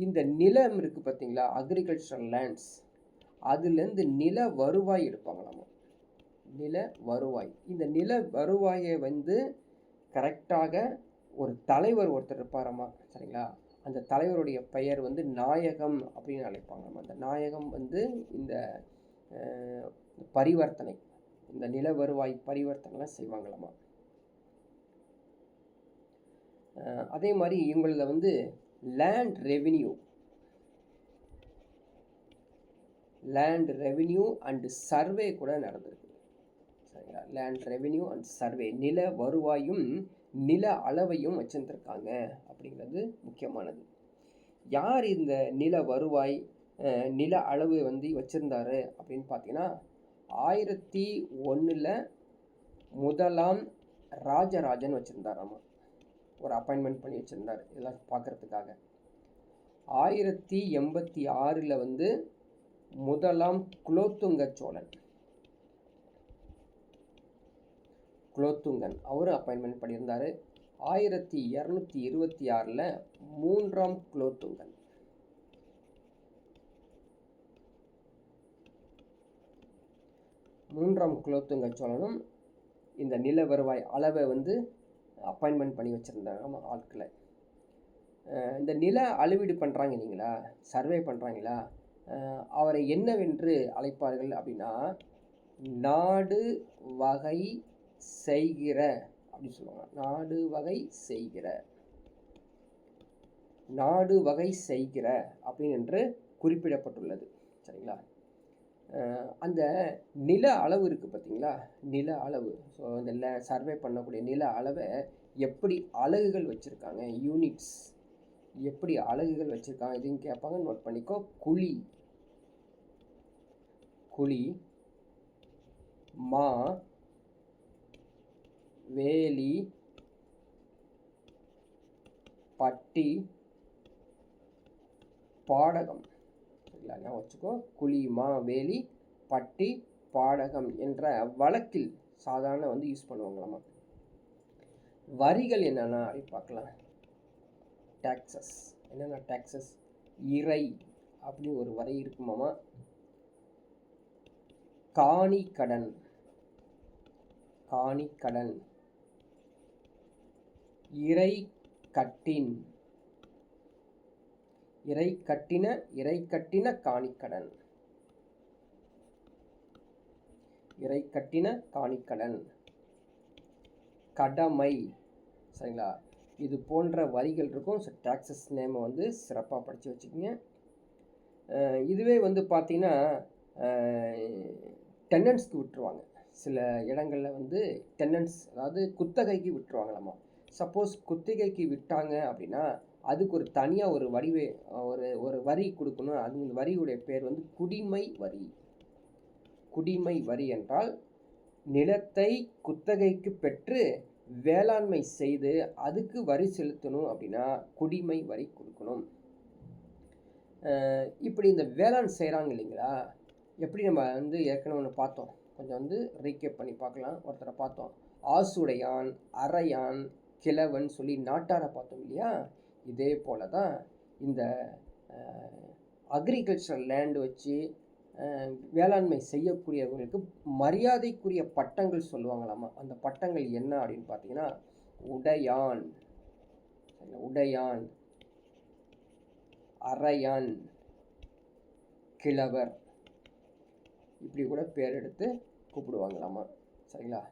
இந்த நிலம் இருக்குது பார்த்தீங்களா, அக்ரிகல்ச்சரல் லேண்ட்ஸ், அதுலேருந்து நில வருவாய் எடுப்பாங்களாமா. நில வருவாய், இந்த நில வருவாயை கரெக்டாக ஒரு தலைவர் ஒருத்தர் இருப்பாராமா சரிங்களா. அந்த தலைவருடைய பெயர் நாயகம் அப்படின்னு அழைப்பாங்களாமா. அந்த நாயகம் இந்த பரிவர்த்தனை, இந்த நில வருவாய் பரிவர்த்தனைலாம் செய்வாங்களாமா. அதே மாதிரி இவங்கள லேண்ட் ரெவென்யூ அண்ட் சர்வே கூட நடந்திருக்கு சரிங்களா. லேண்ட் ரெவென்யூ அண்ட் சர்வே, நில வருவாயும் நில அளவையும் வச்சுருந்துருக்காங்க அப்படிங்கிறது முக்கியமானது. யார் இந்த நில வருவாய் நில அளவு வச்சுருந்தாரு அப்படின்னு பார்த்தீங்கன்னா 1001 முதலாம் ராஜராஜன் வச்சுருந்தாராமா. ஒரு அப்பாயின்மெண்ட் பண்ணி வச்சுருந்தார் இதெல்லாம் பார்க்குறதுக்காக. 1086 முதலாம் குலோத்துங்கன் அவர் அப்பாயின்மெண்ட் பண்ணியிருந்தார். 1226 மூன்றாம் குலோத்துங்கன். மூன்றாம் குலோத்துங்க சோழனும் இந்த நில வருவாய் அளவை அப்பாயின்மெண்ட் பண்ணி வச்சுருந்தாங்க ஆட்களை. இந்த நில அளவீடு பண்ணுறாங்க இல்லைங்களா, சர்வே பண்ணுறாங்களா, அவரை என்னவென்று அழைப்பார்கள் அப்படின்னா நாடு வகை செய்கிற அப்படின்னு சொல்லுவாங்க. நாடு வகை செய்கிற அப்படின்னு குறிப்பிடப்பட்டுள்ளது சரிங்களா. அந்த நில அளவு இருக்குது பார்த்தீங்களா, நில அளவு. ஸோ இந்த சர்வே பண்ணக்கூடிய நில அளவை எப்படி அலகுகள் வச்சுருக்காங்க, யூனிட்ஸ் எப்படி அலகுகள் வச்சுருக்காங்க இதுன்னு கேட்பாங்க, நோட் பண்ணிக்கோ. குழி, மா, வேலி, பட்டி, பாடகம் சரிங்களா. வச்சுக்கோ, குழி, மா, வேலி, பட்டி, பாடகம் என்ற வழக்கில் சாதாரண யூஸ் பண்ணுவாங்களாமா. வரிகள் என்னென்னா அப்படி பார்க்கலாம். டாக்ஸஸ் என்னென்ன டாக்ஸஸ், இறை அப்படி ஒரு வரி இருக்குமாமா. காணிக்கடன், இறை கட்டின காணிக்கடன், கடமை சரிங்களா. இது போன்ற வரிகள் இருக்கும். ஸோ டாக்ஸஸ் நேமை சிறப்பாக படித்து வச்சுக்கோங்க. இதுவே பார்த்தீங்கன்னா டெனன்ட்ஸ்க்கு விட்டுருவாங்க. சில இடங்களில் டெனன்ட்ஸ், அதாவது குத்தகைக்கு விட்டுருவாங்களாமா. சப்போஸ் குத்தகைக்கு விட்டாங்க அப்படின்னா அதுக்கு ஒரு தனியாக ஒரு வரி கொடுக்கணும். அது இந்த வரியுடைய பேர் குடிமை வரி. குடிமை வரி என்றால் நிலத்தை குத்தகைக்கு பெற்று வேளாண்மை செய்து அதுக்கு வரி செலுத்தணும் அப்படின்னா குடிமை வரி கொடுக்கணும். இப்படி இந்த வேளாண் செய்கிறாங்க இல்லைங்களா, எப்படி நம்ம ஏற்கனவே ஒன்று பார்த்தோம், கொஞ்சம் ரீகேப் பண்ணி பார்க்கலாம். ஒருத்தரை பார்த்தோம், ஆசுடையான், அரையான், கிழவன் சொல்லி நாட்டாரை பார்த்தோம் இல்லையா. இதே போல தான் இந்த அக்ரிகல்ச்சரல் லேண்ட் வச்சு வேளாண்மை செய்யக்கூடியவர்களுக்கு மரியாதைக்குரிய பட்டங்கள் சொல்லுவாங்களாமா. அந்த பட்டங்கள் என்ன அப்படின்னு பார்த்தீங்கன்னா, உடையான், உடையான், அரையான், கிழவர், இப்படி கூட பேர் எடுத்து கூப்பிடுவாங்களாமா. சரிங்களா?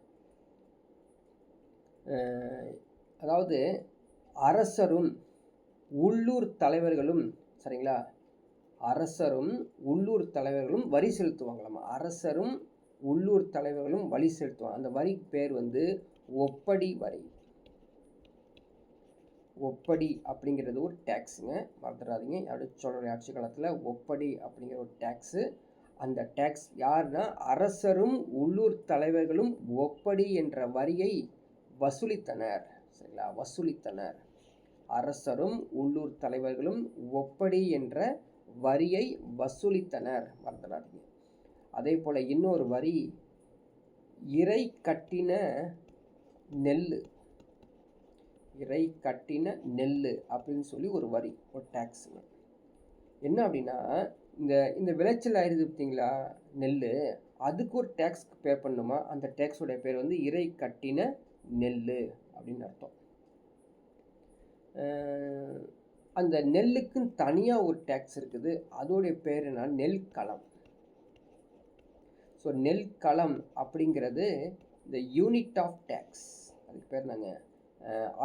அதாவது அரசரும் உள்ளூர் தலைவர்களும், சரிங்களா, அரசரும் உள்ளூர் தலைவர்களும் வரி செலுத்துவாங்களாமா. அரசரும் உள்ளூர் தலைவர்களும் வரி செலுத்துவாங்க. அந்த வரிக்கு பேர் வந்து ஒப்படி வரி. ஒப்படி அப்படிங்கிறது ஒரு டேக்ஸுங்க, மறந்துடாதீங்க. அடுத்த சோழருடைய ஆட்சி காலத்தில் ஒப்படி அப்படிங்கிற ஒரு டேக்ஸு. அந்த டேக்ஸ் யாருன்னா, அரசரும் உள்ளூர் தலைவர்களும் ஒப்படி என்ற வரியை வசூலித்தனர். சரிங்களா? வசூலித்தனர். அரசரும் உள்ளூர் தலைவர்களும் ஒப்படி என்ற வரியை வசூலித்தனர், மறந்துடாதீங்க. அதே போல் இன்னொரு வரி, இறை கட்டின நெல். இறை கட்டின நெல் அப்படின்னு சொல்லி ஒரு வரி, ஒரு டேக்ஸுங்க. என்ன அப்படின்னா, இந்த விளைச்சல் ஆயிடுது பார்த்தீங்களா நெல், அதுக்கு ஒரு டேக்ஸ் பே பண்ணுமா. அந்த டேக்ஸோடைய பேர் வந்து இறை கட்டின நெல் அப்படின்னு அர்த்தம். அந்த நெல்லுக்குன்னு தனியாக ஒரு டேக்ஸ் இருக்குது. அதோடைய பேர் என்ன, நெல் களம். ஸோ நெல் களம் அப்படிங்கிறது இந்த யூனிட் ஆஃப் டேக்ஸ், அதுக்கு பேர் நாங்கள்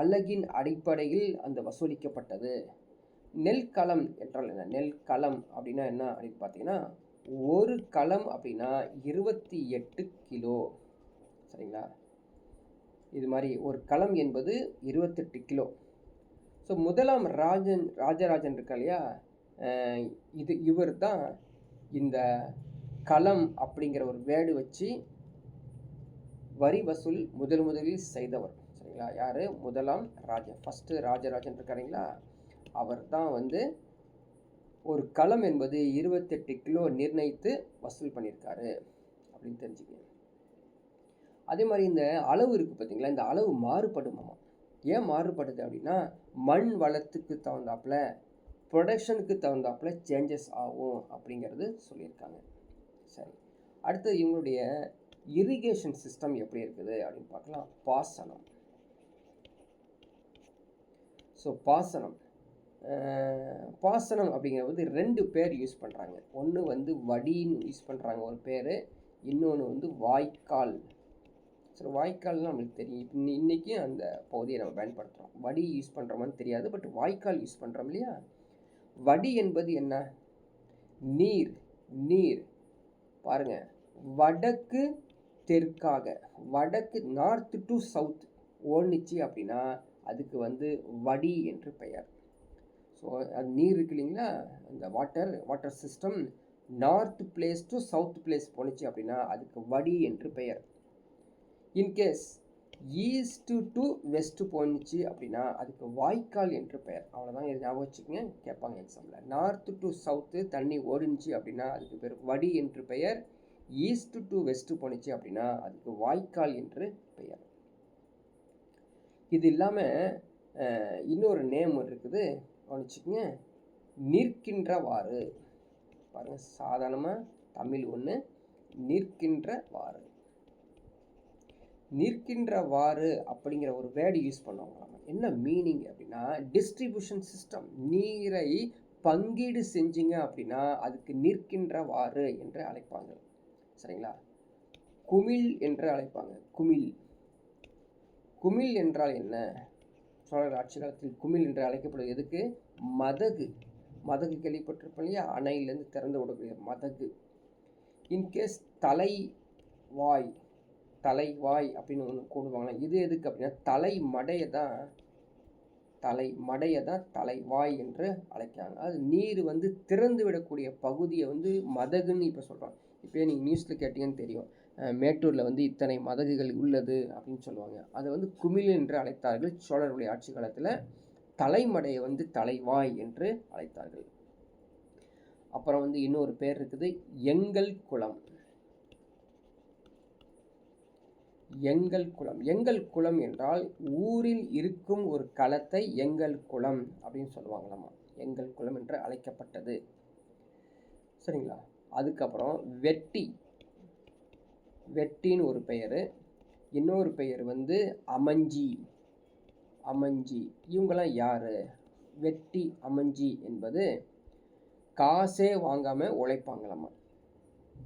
அலகின் அடிப்படையில் அந்த வசூலிக்கப்பட்டது. நெல் களம் என்றால் என்ன? நெல் களம் அப்படின்னா என்ன அப்படின்னு பார்த்தீங்கன்னா, ஒரு களம் அப்படின்னா 28 கிலோ. சரிங்களா? இது மாதிரி ஒரு களம் என்பது 28 கிலோ. ஸோ முதலாம் ராஜராஜன் இருக்கா இல்லையா, இவர் தான் இந்த களம் அப்படிங்கிற ஒரு வேர்டு வச்சு வரி வசூல் முதலில் செய்தவர். சரிங்களா? யார்? முதலாம் ஃபஸ்ட்டு ராஜராஜன் இருக்காருங்களா, அவர் தான் வந்து ஒரு களம் என்பது 28 கிலோ நிர்ணயித்து வசூல் பண்ணியிருக்காரு அப்படின்னு தெரிஞ்சுக்கணும். அதே மாதிரி இந்த அளவு இருக்குது பார்த்தீங்களா, இந்த அளவு மாறுபடுமாமா. ஏன் மாறுபடுது அப்படின்னா, மண் வளத்துக்கு தகுந்தாப்புல, ப்ரொடக்ஷனுக்கு தகுந்தாப்புல சேஞ்சஸ் ஆகும் அப்படிங்கிறது சொல்லியிருக்காங்க. சரி, அடுத்து இவங்களுடைய இரிகேஷன் சிஸ்டம் எப்படி இருக்குது அப்படின்னு பார்க்கலாம். பாசனம். ஸோ பாசனம் அப்படிங்கிறது 2 பேர் யூஸ் பண்ணுறாங்க. ஒன்று வந்து வடின்னு யூஸ் பண்ணுறாங்க ஒரு பேர், இன்னொன்று வந்து வாய்க்கால். சரி, வாய்க்கால்னால் நம்மளுக்கு தெரியும். இன்றைக்கி அந்த பகுதியை நம்ம பயன்படுத்துகிறோம். வடி யூஸ் பண்ணுறோமான்னு தெரியாது, பட் வாய்க்கால் யூஸ் பண்ணுறோம் இல்லையா. வடி என்பது என்ன? நீர். நீர் பாருங்கள், வடக்கு தெற்காக, வடக்கு நார்த்து டு சவுத் ஓடுனுச்சு அப்படின்னா அதுக்கு வந்து வடி என்று பெயர். ஸோ அது நீர் இருக்கு இல்லைங்களா, அந்த water system north place to south place போணுச்சு அப்படின்னா அதுக்கு வடி என்று பெயர். இன்கேஸ் ஈஸ்ட்டு டு வெஸ்ட்டு போணுச்சு அப்படின்னா அதுக்கு வாய்க்கால் என்று பெயர். அவ்வளோதான், இது ஞாபகம் வச்சுக்கோங்க, கேட்பாங்க எக்ஸாமில். நார்த்து டு சவுத்து தண்ணி ஓடுனுச்சு அப்படின்னா அதுக்கு பேர் வடி என்று பெயர். ஈஸ்ட்டு டு வெஸ்ட்டு போணுச்சு அப்படின்னா அதுக்கு வாய்க்கால் என்று பெயர். இது இல்லாமல் இன்னொரு நேம் இருக்குது, கவனிச்சுக்கோங்க, நிற்கின்றவாறு. பாருங்கள், சாதாரணமாக தமிழ் ஒன்று, நிற்கின்றவாறு. நிற்கின்றவாறு அப்படிங்கிற ஒரு வேர்டு யூஸ் பண்ணுவாங்க. என்ன மீனிங் அப்படின்னா, டிஸ்ட்ரிபியூஷன் சிஸ்டம். நீரை பங்கீடு செஞ்சிங்க அப்படின்னா அதுக்கு நிற்கின்றவாறு என்று அழைப்பாங்க. சரிங்களா? குமிழ் என்று அழைப்பாங்க. குமிழ். குமிழ் என்றால் என்ன? சோழர் ஆட்சி காலத்தில் குமிழ் என்று அழைக்கப்படுவது எதுக்கு? மதகு. மதகு கேள்விப்பட்டிருப்போம் இல்லையா, அணையிலேருந்து திறந்து விடக்கூடிய மதகு. இன்கேஸ் தலைவாய், தலைவாய் அப்படின்னு ஒன்று கூடுவாங்க. இது எதுக்கு அப்படின்னா தலைமடையை தான் தலைவாய் என்று அழைக்கிறாங்க. அது நீர் வந்து திறந்து விடக்கூடிய பகுதியை வந்து மதகுன்னு இப்போ சொல்கிறோம். இப்போ நீங்கள் நியூஸில் கேட்டிங்கன்னு தெரியும், மேட்டூரில் வந்து இத்தனை மதகுகள் உள்ளது அப்படின்னு சொல்லுவாங்க. அதை வந்து குமிழ் என்று அழைத்தார்கள் சோழருடைய ஆட்சி காலத்தில். தலைமடையை வந்து தலைவாய் என்று அழைத்தார்கள். அப்புறம் வந்து இன்னொரு பேர் இருக்குது, எங்கள் குளம். எங்கள் குலம். எங்கள் குலம் என்றால் ஊரில் இருக்கும் ஒரு களத்தை எங்கள் குலம் அப்படின்னு சொல்லுவாங்களாமா. எங்கள் குலம் என்று அழைக்கப்பட்டது. சரிங்களா? அதுக்கப்புறம் வெட்டி. வெட்டின்னு ஒரு பெயர். இன்னொரு பெயர் வந்து அமஞ்சி. அமஞ்சி இவங்கெல்லாம் யாரு? வெட்டி அமஞ்சி என்பது காசே வாங்காமல் உழைப்பாங்களாமா.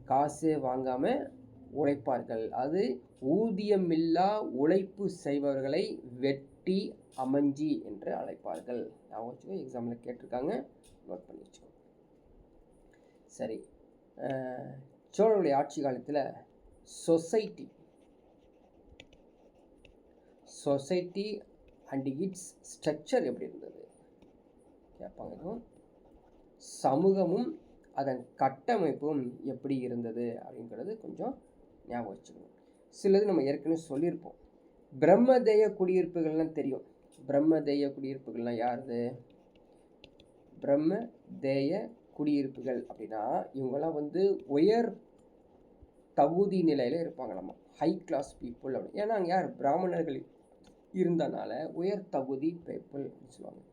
காசே வாங்காமல் உழைப்பார்கள். அது ஊதியமில்லா உழைப்பு செய்பவர்களை வெட்டி அமஞ்சி என்று அழைப்பார்கள். நான் வச்சுக்கோ, எக்ஸாமில் கேட்டிருக்காங்க, நோட் பண்ணி வச்சுக்கோ. சரி, சோழருடைய ஆட்சி காலத்தில் சொசைட்டி அண்ட் இட்ஸ் ஸ்ட்ரக்சர் எப்படி இருந்தது கேட்பாங்க. இதுவும் சமூகமும் அதன் கட்டமைப்பும் எப்படி இருந்தது அப்படிங்கிறது கொஞ்சம் ஞாபகம் வச்சுக்கணும். சிலது நம்ம ஏற்கனவே சொல்லியிருப்போம். பிரம்மதேய குடியிருப்புகள்லாம் தெரியும். பிரம்மதேய குடியிருப்புகள்லாம் யாருது? பிரம்மதேய குடியிருப்புகள் அப்படின்னா இவங்கெல்லாம் வந்து உயர் தகுதி நிலையில் இருப்பாங்களாமா. ஹை கிளாஸ் பீப்புள் அப்படி. ஏன்னா அங்கே யார்? பிராமணர்கள் இருந்தனால உயர் தகுதி பீப்புள் அப்படின்னு சொல்லுவாங்க.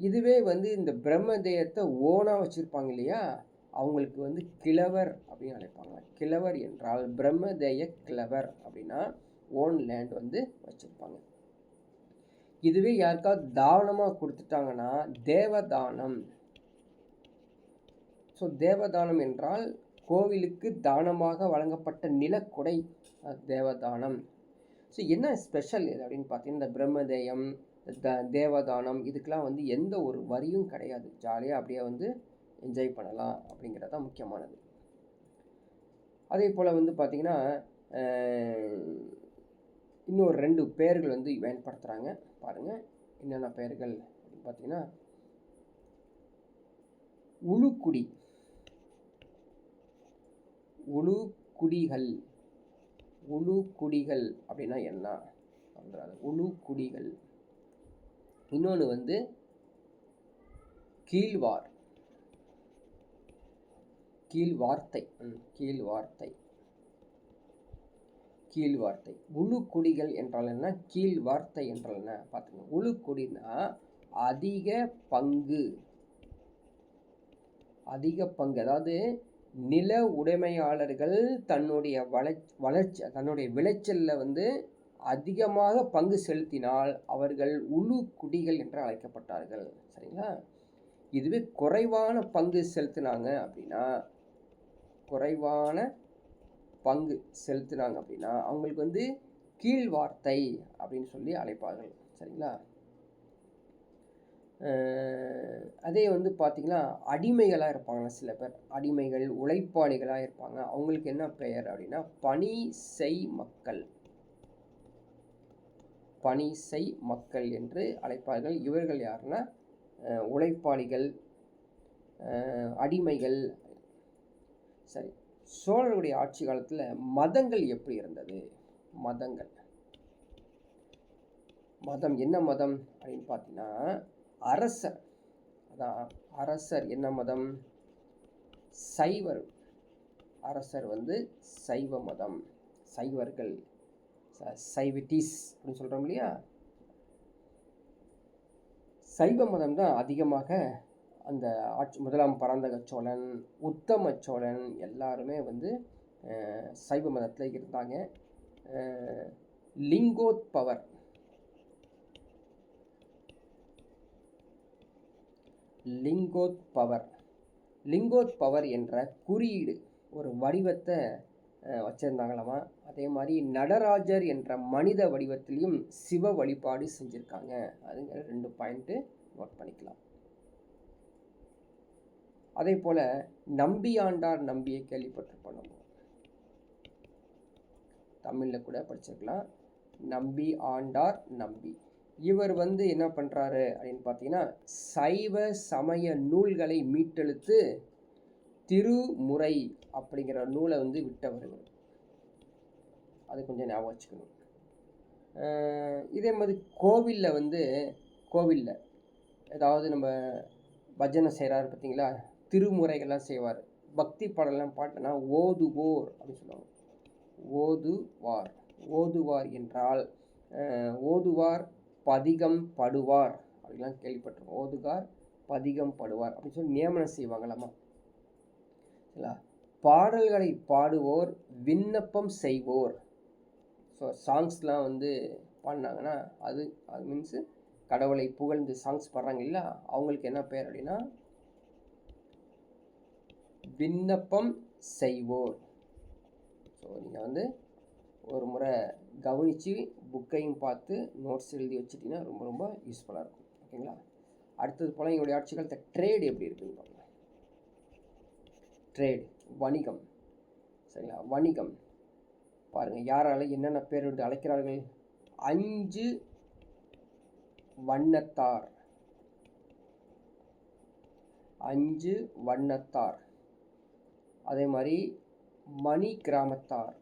இதுவே வந்து இந்த பிரம்மதேயத்தை ஓனாக வச்சுருப்பாங்க இல்லையா, அவங்களுக்கு வந்து கிழவர் அப்படின்னு அழைப்பாங்க. கிழவர் என்றால் பிரம்மதேய கிழவர் அப்படின்னா ஓன் லேண்ட் வந்து வச்சுருப்பாங்க. இதுவே யாருக்காவது தானமாக கொடுத்துட்டாங்கன்னா தேவதானம். ஸோ தேவதானம் என்றால் கோவிலுக்கு தானமாக வழங்கப்பட்ட நிலக்கொடை, தேவதானம். ஸோ என்ன ஸ்பெஷல் இது அப்படின்னு பார்த்தீங்கன்னா, இந்த பிரம்மதேயம், தேவதானம் இதுக்கெலாம் வந்து எந்த ஒரு வரியும் கிடையாது. ஜாலியாக அப்படியே வந்து என்ஜாய் பண்ணலாம் அப்படிங்கிறது தான் முக்கியமானது. அதே போல் வந்து பார்த்திங்கன்னா இன்னொரு 2 பெயர்கள் வந்து பயன்படுத்துகிறாங்க. பாருங்கள் என்னென்ன பெயர்கள் அப்படின்னு பார்த்தீங்கன்னா, உழுக்குடி, உழுக்குடிகள். உழுக்குடிகள் அப்படின்னா என்ன அப்படின்றாங்க. உழுக்குடிகள். இன்னொன்று வந்து கீழ்வார், கீழ்வார்த்தை. கீழ்வார்த்தை, கீழ்வார்த்தை. உழுக்குடிகள் என்றால் என்ன, கீழ்வார்த்தை என்றால் என்ன பார்த்துங்க. உழுக்குடினா அதிக பங்கு. அதிக பங்கு அதாவது நில உடைமையாளர்கள் தன்னுடைய தன்னுடைய விளைச்சலில் வந்து அதிகமாக பங்கு செலுத்தினால் அவர்கள் உழுக்குடிகள் என்று அழைக்கப்பட்டார்கள். சரிங்களா? இதுவே குறைவான பங்கு செலுத்தினாங்க அப்படின்னா, குறைவான பங்கு செலுத்தினாங்க அப்படின்னா அவங்களுக்கு வந்து கீழ்வார்த்தை அப்படின்னு சொல்லி அழைப்பார்கள். சரிங்களா? அதே வந்து பார்த்திங்கன்னா அடிமைகளாக இருப்பாங்களா சில பேர். அடிமைகள், உழைப்பாளிகளாக இருப்பாங்க. அவங்களுக்கு என்ன பெயர் அப்படின்னா பணி செய் மக்கள். பணி செய் மக்கள் என்று அழைப்பார்கள். இவர்கள் யாருன்னா உழைப்பாளிகள், அடிமைகள். சரி, சோழருடைய ஆட்சி காலத்தில் மதங்கள் எப்படி இருந்தது? மதங்கள், மதம் என்ன மதம் அப்படின்னு பார்த்தீங்கன்னா அரசர். அதான் அரசர் என்ன மதம்? சைவர். அரசர் வந்து சைவ மதம். சைவர்கள், சைவிட்டிஸ் அப்படின்னு சொல்கிறோம் இல்லையா, சைவ மதம் தான் அதிகமாக அந்த முதலாம் பராந்தக சோழன், உத்தம சோழன் எல்லாருமே வந்து சைவ மதத்தில் இருந்தாங்க. லிங்கோத்பவர், லிங்கோத்பவர், லிங்கோத்பவர் என்ற குறியீடு ஒரு வடிவத்தை வச்சுருந்தாங்களாமா. அதே மாதிரி நடராஜர் என்ற மனித வடிவத்திலையும் சிவ வழிபாடு செஞ்சுருக்காங்க. அதுங்க 2 பாயிண்ட்டு நோட் பண்ணிக்கலாம். அதே போல் நம்பி ஆண்டார் நம்பியை கேள்விப்பட்டிருப்போம். நம்ம தமிழில் கூட படிச்சிருக்கலாம். நம்பி ஆண்டார் நம்பி. இவர் வந்து என்ன பண்ணுறாரு அப்படின்னு பார்த்தீங்கன்னா சைவ சமய நூல்களை மீட்டெடுத்து திருமுறை அப்படிங்கிற நூலை வந்து விட்டவர். அது கொஞ்சம் ஞாபகம் வச்சுக்கணும். இதே மாதிரி கோவிலில் வந்து கோவிலில் ஏதாவது நம்ம பஜனை செய்கிறாரு பார்த்தீங்களா, திருமுறைகள்லாம் செய்வார். பக்தி பாடலாம் பாட்டுனா ஓதுவோர் அப்படின்னு சொல்லுவாங்க. ஓதுவார். ஓதுவார் என்றால் ஓதுவார் பதிகம் படுவார் அப்படிலாம் கேள்விப்பட்டிருக்கோம். ஓதுவார் பதிகம் படுவார் அப்படின்னு சொல்லி நியமனம் செய்வாங்களாமா. சரிங்களா? பாடல்களை பாடுவோர் விண்ணப்பம் செய்வோர். ஸோ சாங்ஸ்லாம் வந்து பாடினாங்கன்னா அது மீன்ஸு கடவுளை புகழ்ந்து சாங்ஸ் பாடுறாங்க இல்லை, அவங்களுக்கு என்ன பேர் அப்படின்னா விண்ணப்பம் செய்வோர். ஸோ நீங்கள் வந்து ஒரு முறை கவனித்து புக்கையும் பார்த்து நோட்ஸ் எழுதி வச்சுட்டிங்கன்னா ரொம்ப ரொம்ப யூஸ்ஃபுல்லாக இருக்கும். ஓகேங்களா? அடுத்தது போல் எங்களுடைய ஆட்சி காலத்தை ட்ரேடு எப்படி இருக்குன்னு பாருங்கள். ட்ரேடு வணிகம். சரிங்களா? வணிகம் பாருங்கள் யாரால என்னென்ன பேர் வந்து அழைக்கிறார்கள். 5 வண்ணத்தார். 5 வண்ணத்தார். அதே மாதிரி மணி கிராமத்தார்.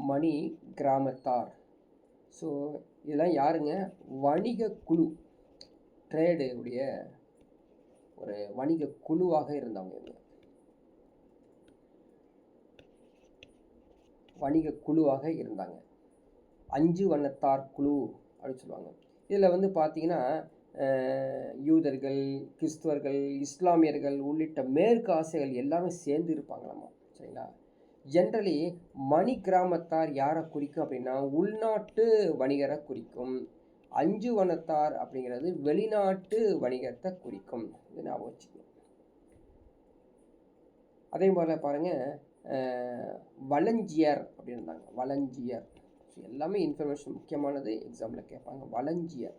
மணி கிராமத்தார். ஸோ இதெல்லாம் யாருங்க? வணிக குழு. ட்ரேடு உடைய ஒரு வணிக குழுவாக இருந்தவங்க இவங்க. வணிக குழுவாக இருந்தாங்க. 5 வண்ணத்தார் குழு அப்படின்னு சொல்லுவாங்க. இதில் வந்து பார்த்தீங்கன்னா யூதர்கள், கிறிஸ்துவர்கள், இஸ்லாமியர்கள் உள்ளிட்ட மேற்கு ஆசியர்கள் எல்லாமே சேர்ந்து இருப்பாங்களாமா. சரிங்களா? ஜென்ரலி மணி கிராமத்தார் யாரை குறிக்கும் அப்படின்னா உள்நாட்டு வணிகரை குறிக்கும். 5 வண்ணத்தார் அப்படிங்கிறது வெளிநாட்டு வணிகத்தை குறிக்கும். இது ஞாபகம் வச்சுக்கணும். அதே மாதிரி பாருங்கள் வலஞ்சியர் அப்படின்னு இருந்தாங்க. வலஞ்சியர் எல்லாமே இன்ஃபர்மேஷன் முக்கியமானது, எக்ஸாம்பிள் கேட்பாங்க. வலஞ்சியர்.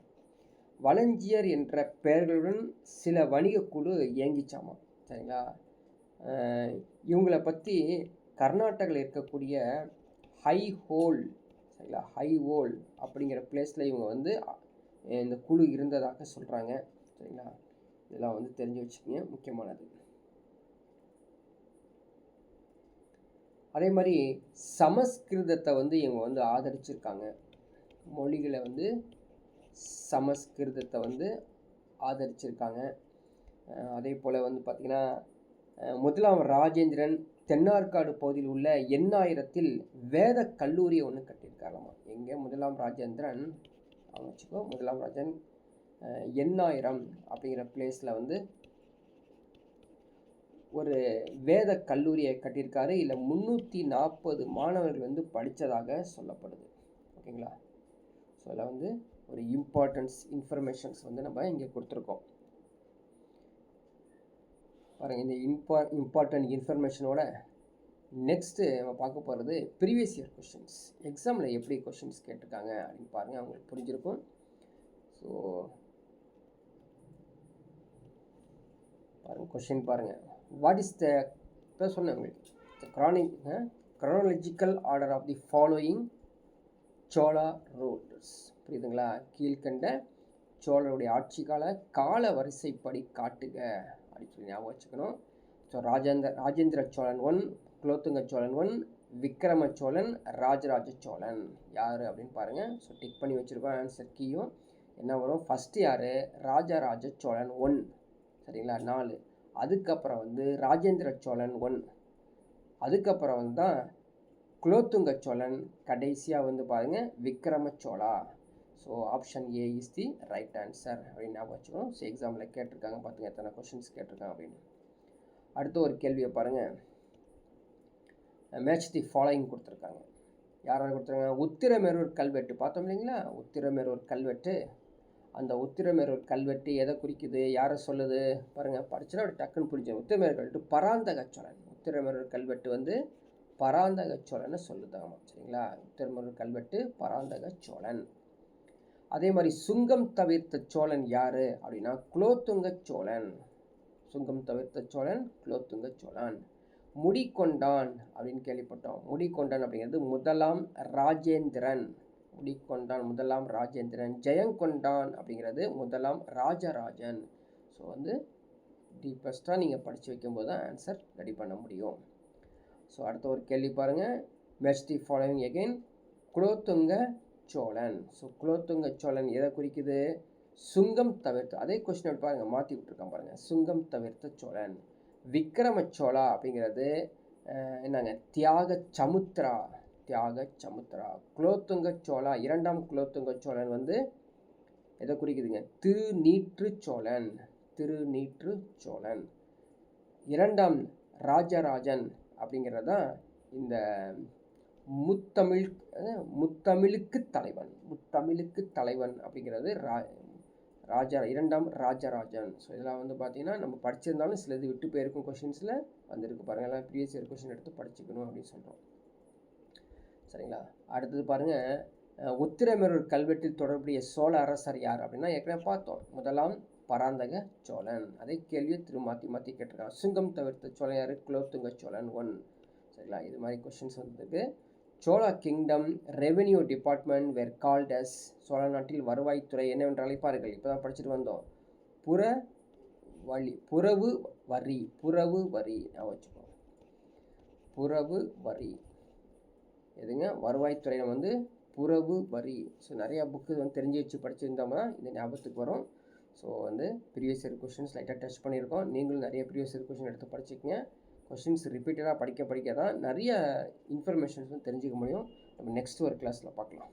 வலஞ்சியர் என்ற பெயர்களுடன் சில வணிக குழு இயங்கிச்சாமா. சரிங்களா? இவங்களை பற்றி கர்நாடகாவில் இருக்கக்கூடிய ஹைஹோல். சரிங்களா? ஹைஹோல் அப்படிங்கிற பிளேஸில் இவங்க வந்து இந்த குழு இருந்ததாக சொல்கிறாங்க. சரிங்களா? இதெல்லாம் வந்து தெரிஞ்சு வச்சுக்கோங்க, முக்கியமானது. அதே மாதிரி சமஸ்கிருதத்தை வந்து இவங்க வந்து ஆதரிச்சிருக்காங்க. மொழிகளை வந்து சமஸ்கிருதத்தை வந்து ஆதரிச்சிருக்காங்க. அதே போல் வந்து பார்த்திங்கன்னா முதலாம் ராஜேந்திரன் தென்னார்காடு பகுதியில் உள்ள எண்ணாயிரத்தில் வேத கல்லூரியை ஒன்று கட்டியிருக்காங்களாமா. எங்கே? முதலாம் ராஜேந்திரன் அவங்க வச்சுக்கோ. முதலாம் ராஜன் எண்ணாயிரம் அப்படிங்கிற பிளேஸில் வந்து ஒரு வேத கல்லூரியை கட்டியிருக்காரு. இல்லை 340 மாணவர்கள் வந்து படித்ததாக சொல்லப்படுது. ஓகேங்களா? ஸோ அதில் வந்து ஒரு இன்ஃபர்மேஷன்ஸ் வந்து நம்ம இங்கே கொடுத்துருக்கோம். பாருங்கள், இந்த இம்பார்ட்டன்ட் இன்ஃபர்மேஷனோட நெக்ஸ்ட்டு நம்ம பார்க்க போகிறது ப்ரீவியஸ் இயர் கொஷின்ஸ். எக்ஸாமில் எப்படி கொஷின்ஸ் கேட்டிருக்காங்க அப்படின்னு பாருங்கள், அவங்களுக்கு புரிஞ்சிருக்கும். ஸோ பாருங்கள், கொஷின் பாருங்கள். வாட் இஸ் த இப்போ சொன்னேன் உங்களுக்கு chronological order of the following Chola rulers. புரியுதுங்களா? கீழ்கண்ட சோழருடைய ஆட்சி கால வரிசைப்படி காட்டுக அப்படின்னு சொல்லி ஞாபகம் வச்சுக்கணும். ஸோ ராஜேந்திர சோழன் 1, குலோத்துங்க சோழன் 1, விக்ரம சோழன், ராஜராஜ சோழன் யார் அப்படின்னு பாருங்கள். ஸோ டிக் பண்ணி வச்சுருக்கோம். ஆன்சர் கீயும் என்ன வரும்? ஃபஸ்ட்டு யார்? ராஜராஜ சோழன் 1. சரிங்களா? 4. அதுக்கப்புறம் வந்து ராஜேந்திர சோழன் 1. அதுக்கப்புறம் வந்து தான் குலோத்துங்க சோழன். கடைசியாக வந்து பாருங்கள் Vikrama Chola. So option A is the right answer அப்படின்னு ஞாபகம் வச்சுக்கணும். ஸோ எக்ஸாமில் கேட்டிருக்காங்க, பார்த்துங்க எத்தனை கொஷின்ஸ் கேட்டிருக்காங்க அப்படின்னு. அடுத்த ஒரு கேள்வியை பாருங்கள். மேட்ச் தி ஃபாலோயிங் கொடுத்துருக்காங்க. யாராவது கொடுத்துருக்காங்க? உத்திரமேரூர் கல்வெட்டு பார்த்தோம் இல்லைங்களா? உத்திரமேரூர் கல்வெட்டு. அந்த உத்திரமேரூர் கல்வெட்டு எதை குறிக்குது, யாரை சொல்லுது பாருங்கள். படிச்சுன்னா அப்படி டக்குன்னு புரிஞ்சு. உத்திரமேரூர் கல்வெட்டு பராந்தக சோழன். உத்திரமேரூர் கல்வெட்டு வந்து பராந்தக சோழனை சொல்லுதாங்க. சரிங்களா? உத்திரமேரூர் கல்வெட்டு பராந்தக சோழன். அதே மாதிரி சுங்கம் தவிர்த்த சோழன் யார் அப்படின்னா குலோத்துங்க சோழன். சுங்கம் தவிர்த்த சோழன் குலோத்துங்க சோழன். முடிக்கொண்டான் அப்படின்னு கேள்விப்பட்டோம். முடிக்கொண்டான் அப்படிங்கிறது முதலாம் ராஜேந்திரன். முடிக்கொண்டான் முதலாம் ராஜேந்திரன். ஜெயங்கொண்டான் அப்படிங்கிறது முதலாம் ராஜராஜன். ஸோ வந்து டீப்பஸ்ட்டாக நீங்கள் படித்து வைக்கும்போது தான் ஆன்சர் ரெடி பண்ண முடியும். ஸோ அடுத்த ஒரு கேள்வி பாருங்கள். Match the following again. Kulothunga Cholan. So Kulothunga Cholan எதை குறிக்குது? சுங்கம் தவிர்த்து, அதே கொஸ்டின் பாருங்கள் மாற்றி விட்டுருக்கான் பாருங்கள். சுங்கம் தவிர்த்த சோழன். விக்ரம சோழா அப்படிங்கிறது என்னங்க, தியாக சமுத்திரா. தியாக சமுத்திரா. குலோத்துங்க சோழா, இரண்டாம் குலோத்துங்க சோழன் வந்து எதை குறிக்குதுங்க, திருநீற்று சோழன். திருநீற்று சோழன். இரண்டாம் ராஜராஜன் அப்படிங்கிறது தான் இந்த முத்தமிழ், முத்தமிழுக்கு தலைவன். முத்தமிழுக்கு தலைவன் அப்படிங்கிறது இரண்டாம் ராஜராஜன். ஸோ இதெல்லாம் வந்து பார்த்தீங்கன்னா நம்ம படிச்சிருந்தாலும் சிலது விட்டு போயிருக்கும், கொஷின்ஸில் வந்திருக்கு பாருங்கள். எல்லாம் ப்ரீவியஸ் இயர் கொஷின் எடுத்து படிச்சுக்கணும் அப்படின்னு சொல்கிறோம். சரிங்களா. அடுத்தது பாருங்கள், உத்திரமேரூர் கல்வெட்டில் தொடர்புடைய சோழ அரசர் யார் அப்படின்னா ஏற்கனவே பார்த்தோம். முதலாம் பராந்தக சோழன். அதே கேள்வியை மாற்றி மாற்றி கேட்டிருக்காங்க. சுங்கம் தவிர்த்த சோழன் யார், குலோத்துங்க சோழன் 1. சரிங்களா. இது மாதிரி கொஷின்ஸ் வந்ததுக்கு சோழா கிங்டம் ரெவென்யூ டிபார்ட்மெண்ட் வேர் கால்ட் அஸ், சோழ நாட்டில் வருவாய்த்துறை என்னவென்று அழைப்பார்கள். இப்போ தான் படிச்சுட்டு வந்தோம். புறவு வரி. புறவு வரி நான் வச்சுக்கோம். புறவு வரி எதுங்க, வருவாய்த்துறை வந்து புறவு வரி. ஸோ நிறையா புக்கு வந்து தெரிஞ்சு வச்சு படிச்சிருந்தோம்னா இந்த ஞாபகத்துக்கு வரும். ஸோ வந்து ப்ரீவியஸ் இயர் கொஷின்ஸ் லைட்டாக டச் பண்ணியிருக்கோம். நீங்களும் நிறைய ப்ரீவியஸ் இயர் கொஷின் எடுத்து படிச்சுக்கங்க. கொஷின்ஸ் ரிப்பீட்டடாக படிக்க தான் நிறைய இன்ஃபர்மேஷன்ஸும் தெரிஞ்சுக்க முடியும். நம்ம நெக்ஸ்ட் ஒரு கிளாஸில் பார்க்கலாம்.